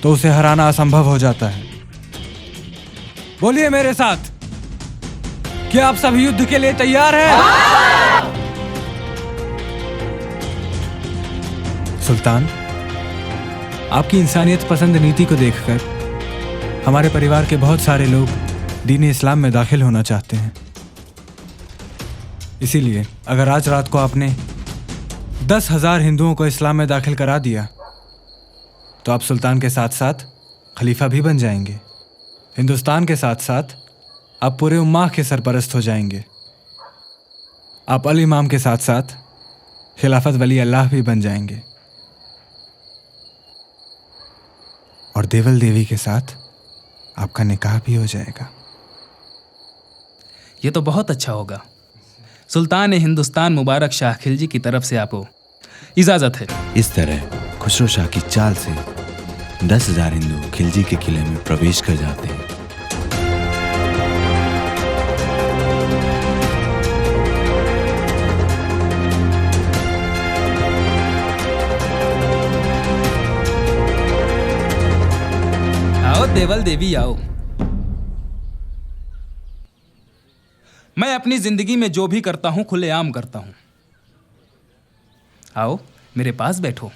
तो उसे हराना असंभव हो जाता है। बोलिए मेरे साथ, क्या आप सभी युद्ध के लिए तैयार हैं? सुल्तान, आपकी इंसानियत पसंद नीति को देखकर हमारे परिवार के बहुत सारे लोग दीन इस्लाम में दाखिल होना चाहते हैं। इसीलिए अगर आज रात को आपने 10,000 हिंदुओं को इस्लाम में दाखिल करा दिया तो आप सुल्तान के साथ साथ खलीफा भी बन जाएंगे। हिंदुस्तान के साथ साथ आप पूरे उम्माह के सरपरस्त हो जाएंगे। आप अल इमाम के साथ साथ खिलाफत वली अल्लाह भी बन जाएंगे और देवल देवी के साथ आपका निकाह भी हो जाएगा। ये तो बहुत अच्छा होगा। सुल्तान हिंदुस्तान मुबारक शाह खिलजी की तरफ से आपको इजाजत है। इस तरह खुसरो शाह की चाल से 10,000 हिंदू खिलजी के किले में प्रवेश कर जाते हैं। आओ देवल देवी आओ। मैं अपनी जिंदगी में जो भी करता हूं खुलेआम करता हूं। आओ मेरे पास बैठो।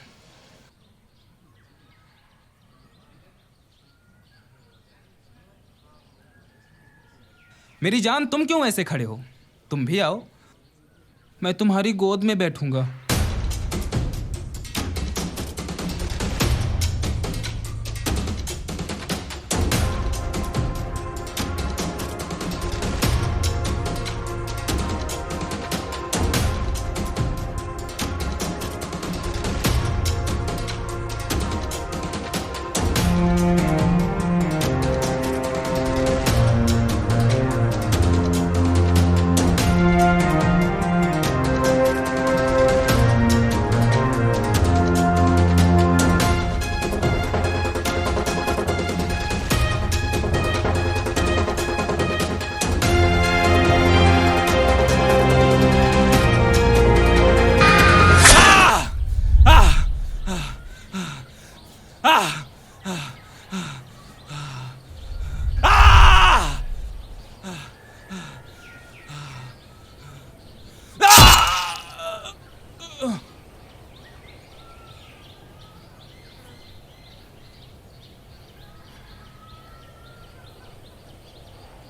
मेरी जान, तुम क्यों ऐसे खड़े हो? तुम भी आओ, मैं तुम्हारी गोद में बैठूंगा।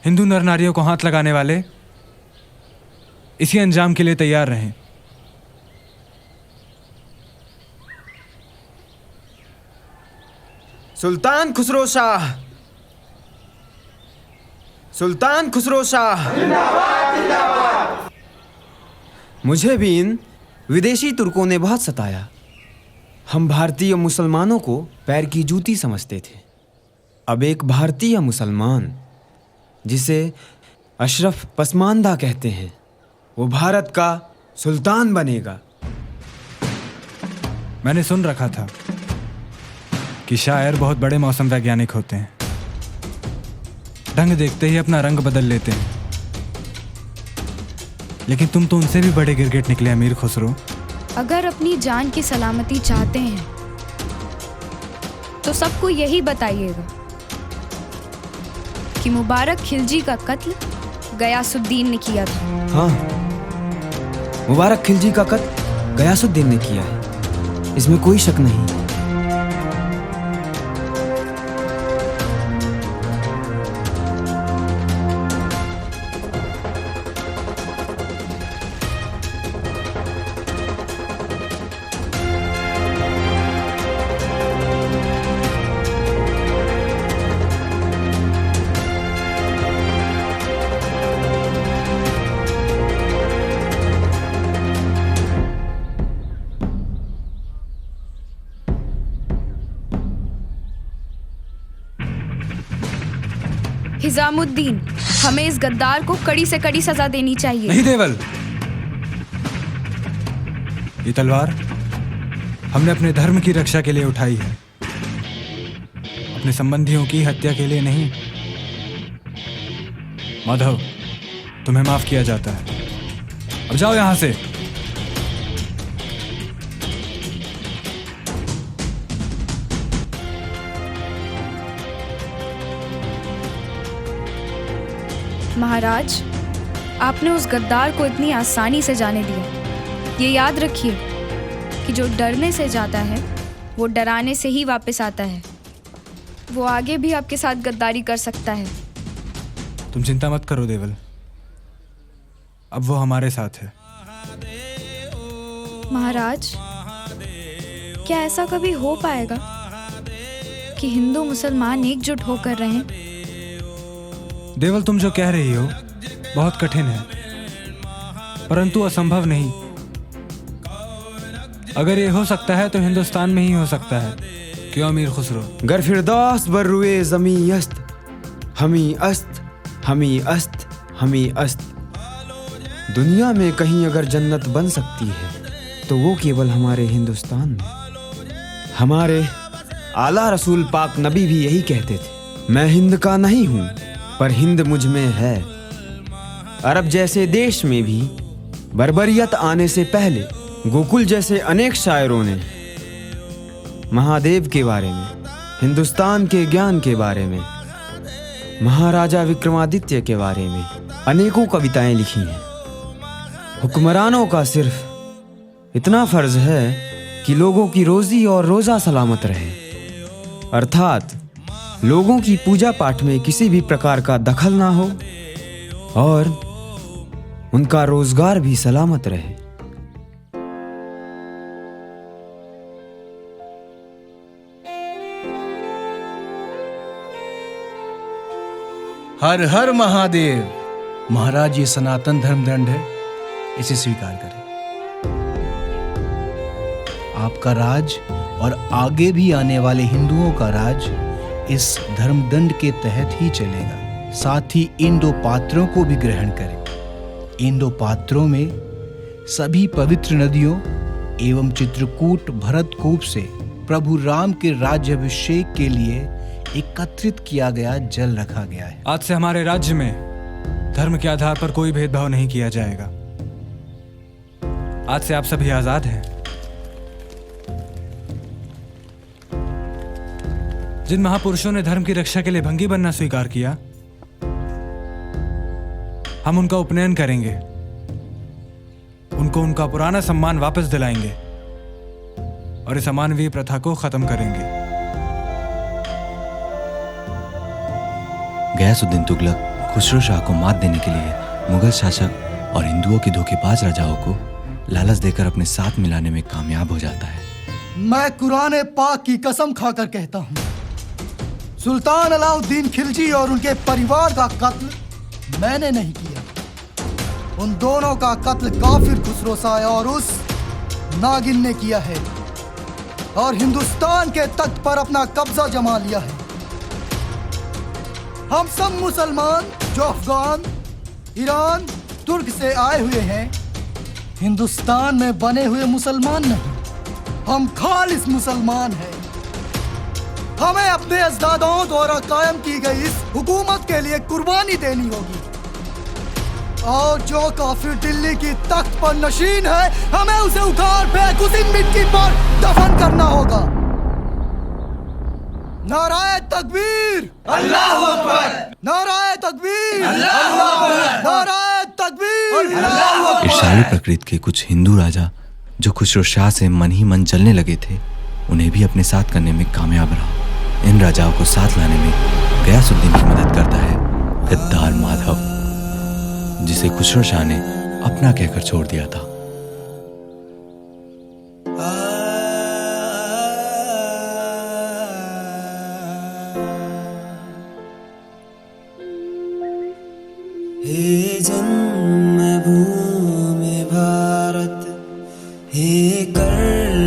हिंदू नर नारियों को हाथ लगाने वाले इसी अंजाम के लिए तैयार रहें। सुल्तान खुसरो शाह, सुल्तान खुसरो शाह। मुझे भी इन विदेशी तुर्कों ने बहुत सताया। हम भारतीय मुसलमानों को पैर की जूती समझते थे। अब एक भारतीय मुसलमान जिसे अशरफ पसमानदा कहते हैं, वो भारत का सुल्तान बनेगा। मैंने सुन रखा था कि शायर बहुत बड़े मौसम वैज्ञानिक होते हैं, ढंग देखते ही अपना रंग बदल लेते हैं। लेकिन तुम तो उनसे भी बड़े गिरगिट निकले अमीर खुसरो। अगर अपनी जान की सलामती चाहते हैं तो सबको यही बताइएगा कि मुबारक खिलजी का कत्ल गयासुद्दीन ने किया था। हाँ, मुबारक खिलजी का कत्ल गयासुद्दीन ने किया है, इसमें कोई शक नहीं। हिजामुद्दीन, हमें इस गद्दार को कड़ी से कड़ी सजा देनी चाहिए। नहीं देवल, ये तलवार हमने अपने धर्म की रक्षा के लिए उठाई है, अपने संबंधियों की हत्या के लिए नहीं। माधव, तुम्हें माफ किया जाता है, अब जाओ यहां से। महाराज, आपने उस गद्दार को इतनी आसानी से जाने दिया। ये याद रखिए कि जो डरने से जाता है वो डराने से ही वापस आता है। वो आगे भी आपके साथ गद्दारी कर सकता है। तुम चिंता मत करो देवल, अब वो हमारे साथ है। महाराज, क्या ऐसा कभी हो पाएगा कि हिंदू मुसलमान एकजुट होकर रहें? देवल, तुम जो कह रही हो बहुत कठिन है, परंतु असंभव नहीं। अगर ये हो सकता है तो हिंदुस्तान में ही हो सकता है। क्यों अमीर खुसरो? गर फिरदौस बर रुए ज़मी अस्त, हमी अस्त, हमी अस्त, हमी अस्त। दुनिया में कहीं अगर जन्नत बन सकती है तो वो केवल हमारे हिंदुस्तान में। हमारे आला रसूल पाक नबी भी यही कहते थे, मैं हिंद का नहीं हूँ पर हिंद मुझ में है। अरब जैसे देश में भी बर्बरियत आने से पहले गोकुल जैसे अनेक शायरों ने महादेव के बारे में, हिंदुस्तान के ज्ञान के बारे में, महाराजा विक्रमादित्य के बारे में अनेकों कविताएं लिखी हैं। हुक्मरानों का सिर्फ इतना फर्ज है कि लोगों की रोजी और रोजा सलामत रहे, अर्थात लोगों की पूजा पाठ में किसी भी प्रकार का दखल ना हो और उनका रोजगार भी सलामत रहे। हर हर महादेव। महाराज, ये सनातन धर्म दंड है, इसे स्वीकार करें। आपका राज और आगे भी आने वाले हिंदुओं का राज इस धर्मदंड के तहत ही चलेगा। साथ ही इन दो पात्रों को भी ग्रहण करें। इन दो पात्रों में सभी पवित्र नदियों एवं चित्रकूट भरतकूप से प्रभु राम के राज्याभिषेक के लिए एकत्रित किया गया जल रखा गया है। आज से हमारे राज्य में धर्म के आधार पर कोई भेदभाव नहीं किया जाएगा। आज से आप सभी आजाद हैं। जिन महापुरुषों ने धर्म की रक्षा के लिए भंगी बनना स्वीकार किया, हम उनका उपनयन करेंगे, उनको उनका पुराना सम्मान वापस दिलाएंगे और इस अमानवीय प्रथा को खत्म करेंगे। गयासुद्दीन तुगलक खुसरो शाह को मात देने के लिए मुगल शासक और हिंदुओं के धोखेबाज राजाओं को लालच देकर अपने साथ मिलाने में कामयाब हो जाता है। मैं कुरान पाक की कसम खाकर कहता हूँ, सुल्तान अलाउद्दीन खिलजी और उनके परिवार का कत्ल मैंने नहीं किया। उन दोनों का कत्ल काफिर खुसरो शाह और उस नागिन ने किया है और हिंदुस्तान के तख्त पर अपना कब्जा जमा लिया है। हम सब मुसलमान जो अफगान, ईरान, तुर्क से आए हुए हैं, हिंदुस्तान में बने हुए मुसलमान नहीं, हम खालिस मुसलमान हैं। हमें अपने अजदादों द्वारा कायम की गई इस हुकूमत के लिए कुर्बानी देनी होगी और जो काफिर दिल्ली की तख्त पर नशीन है, हमें उसे उखाड़ फेंक उसी मिट्टी पर दफन करना होगा। नाराए तकबीर, अल्लाहू अकबर, नाराए तकबीर, अल्लाहू अकबर, नाराए तकबीर, अल्लाहू अकबर। ईर्ष्यालु प्रकृति के कुछ हिंदू राजा जो खुसरो शाह से मन ही मन जलने लगे थे, उन्हें भी अपने साथ करने में कामयाब रहा। इन राजाओं को साथ लाने में गयासुद्दीन की मदद करता है गद्दार माधव, जिसे खुसरो शाह ने अपना कहकर छोड़ दिया था। हे जन्मभूमि भारत, हे कर।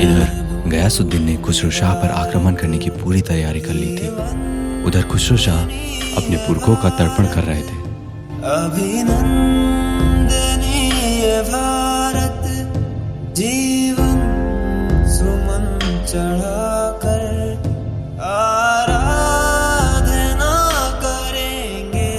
इधर गयासुद्दीन ने खुसरो शाह पर आक्रमण करने की पूरी तैयारी कर ली थी। उधर खुसरो शाह अपने पुरखों का तर्पण कर रहे थे। अभिनंदनीय भारत, जीवन सुमन चढ़ाकर आराधना करेंगे।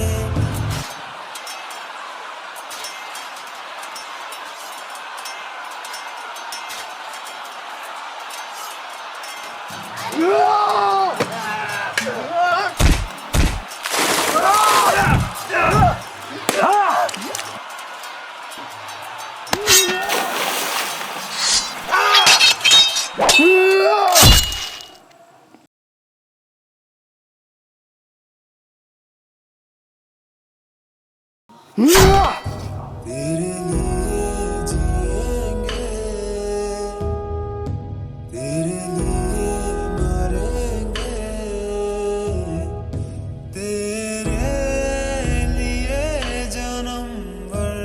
तेरे लिए जिएंगे, तेरे लिए मरेंगे, तेरे लिए जन्म भर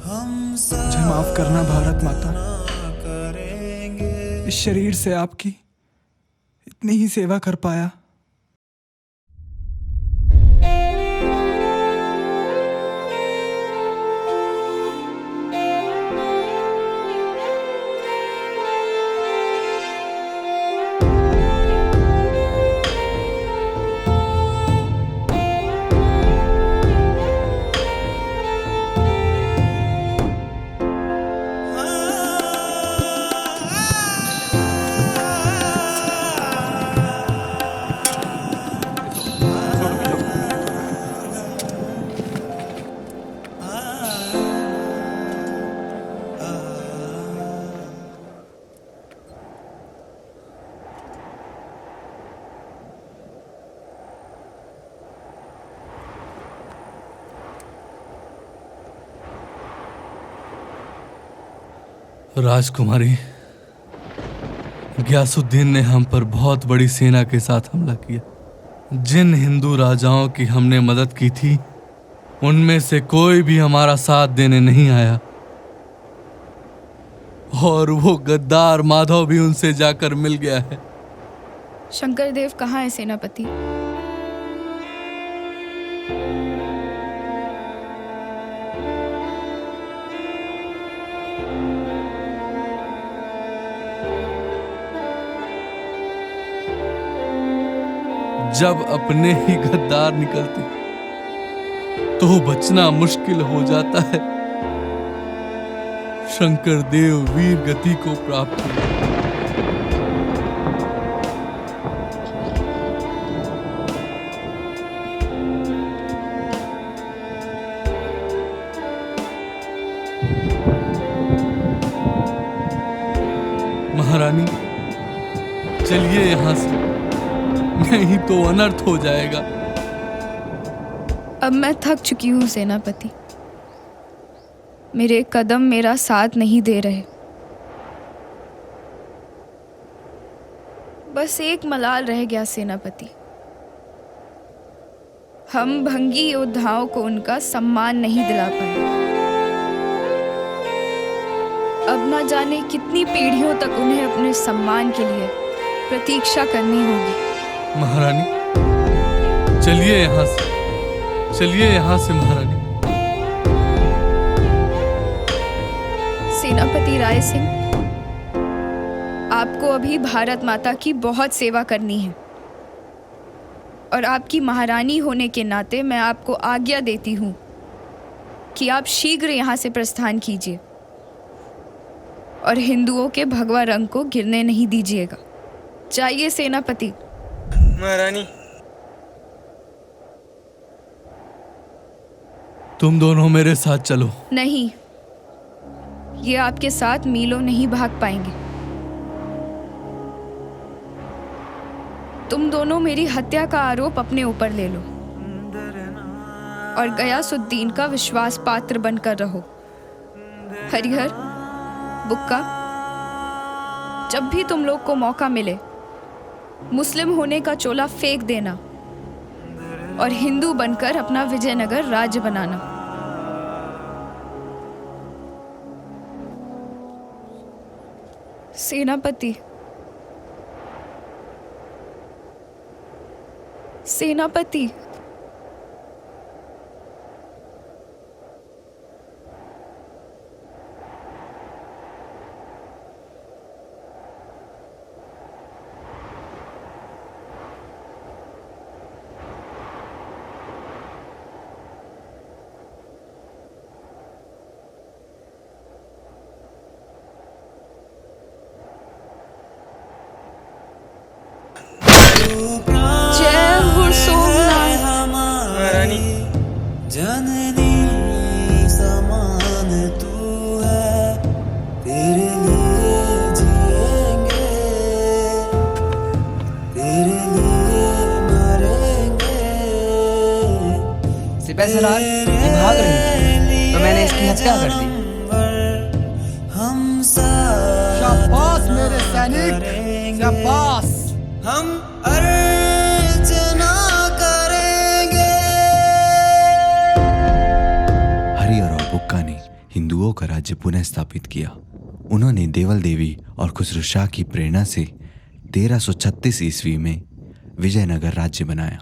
हम सब मुझे माफ करना भारत माता, करेंगे। इस शरीर से आपकी इतनी ही सेवा कर पाया। राजकुमारी, गयासुद्दीन ने हम पर बहुत बड़ी सेना के साथ हमला किया। जिन हिंदू राजाओं की हमने मदद की थी, उनमें से कोई भी हमारा साथ देने नहीं आया और वो गद्दार माधव भी उनसे जाकर मिल गया है। शंकरदेव कहाँ है सेनापति? जब अपने ही गद्दार निकलते तो बचना मुश्किल हो जाता है। शंकर देव वीर गति को प्राप्त हुए। महारानी, चलिए यहां से, नहीं तो अनर्थ हो जाएगा। अब मैं थक चुकी हूँ सेनापति। मेरे कदम मेरा साथ नहीं दे रहे। बस एक मलाल रह गया सेनापति। हम भंगी योद्धाओं को उनका सम्मान नहीं दिला पाए। अब ना जाने कितनी पीढ़ियों तक उन्हें अपने सम्मान के लिए प्रतीक्षा करनी होगी। महारानी, चलिए यहाँ से, चलिए यहाँ से महारानी। सेनापति राय सिंह, आपको अभी भारत माता की बहुत सेवा करनी है और आपकी महारानी होने के नाते मैं आपको आज्ञा देती हूँ कि आप शीघ्र यहाँ से प्रस्थान कीजिए और हिंदुओं के भगवा रंग को गिरने नहीं दीजिएगा। जाइए सेनापति। महारानी, तुम दोनों मेरे साथ चलो। नहीं, ये आपके साथ मीलों नहीं भाग पाएंगे। तुम दोनों मेरी हत्या का आरोप अपने ऊपर ले लो और गयासुद्दीन का विश्वास पात्र बनकर रहो। हरिहर, बुक्का, जब भी तुम लोग को मौका मिले मुस्लिम होने का चोला फेंक देना और हिंदू बनकर अपना विजयनगर राज्य बनाना। सेनापति, सेनापति, जय हो सोमनाथ। महारानी, जननी समान तू है, तेरे लिए जिएंगे, तेरे लिए मरेंगे। सिपाही सलार, ये भाग रही थी तो मैंने इसकी हत्या कर दी। हम शाबाश मेरे सैनिक, शाबाश। हम अर्चना करेंगे। हरिहर और बुक्का ने हिंदुओं का राज्य पुनः स्थापित किया। उन्होंने देवल देवी और खुसरो शाह की प्रेरणा से 1336 ईस्वी में विजयनगर राज्य बनाया।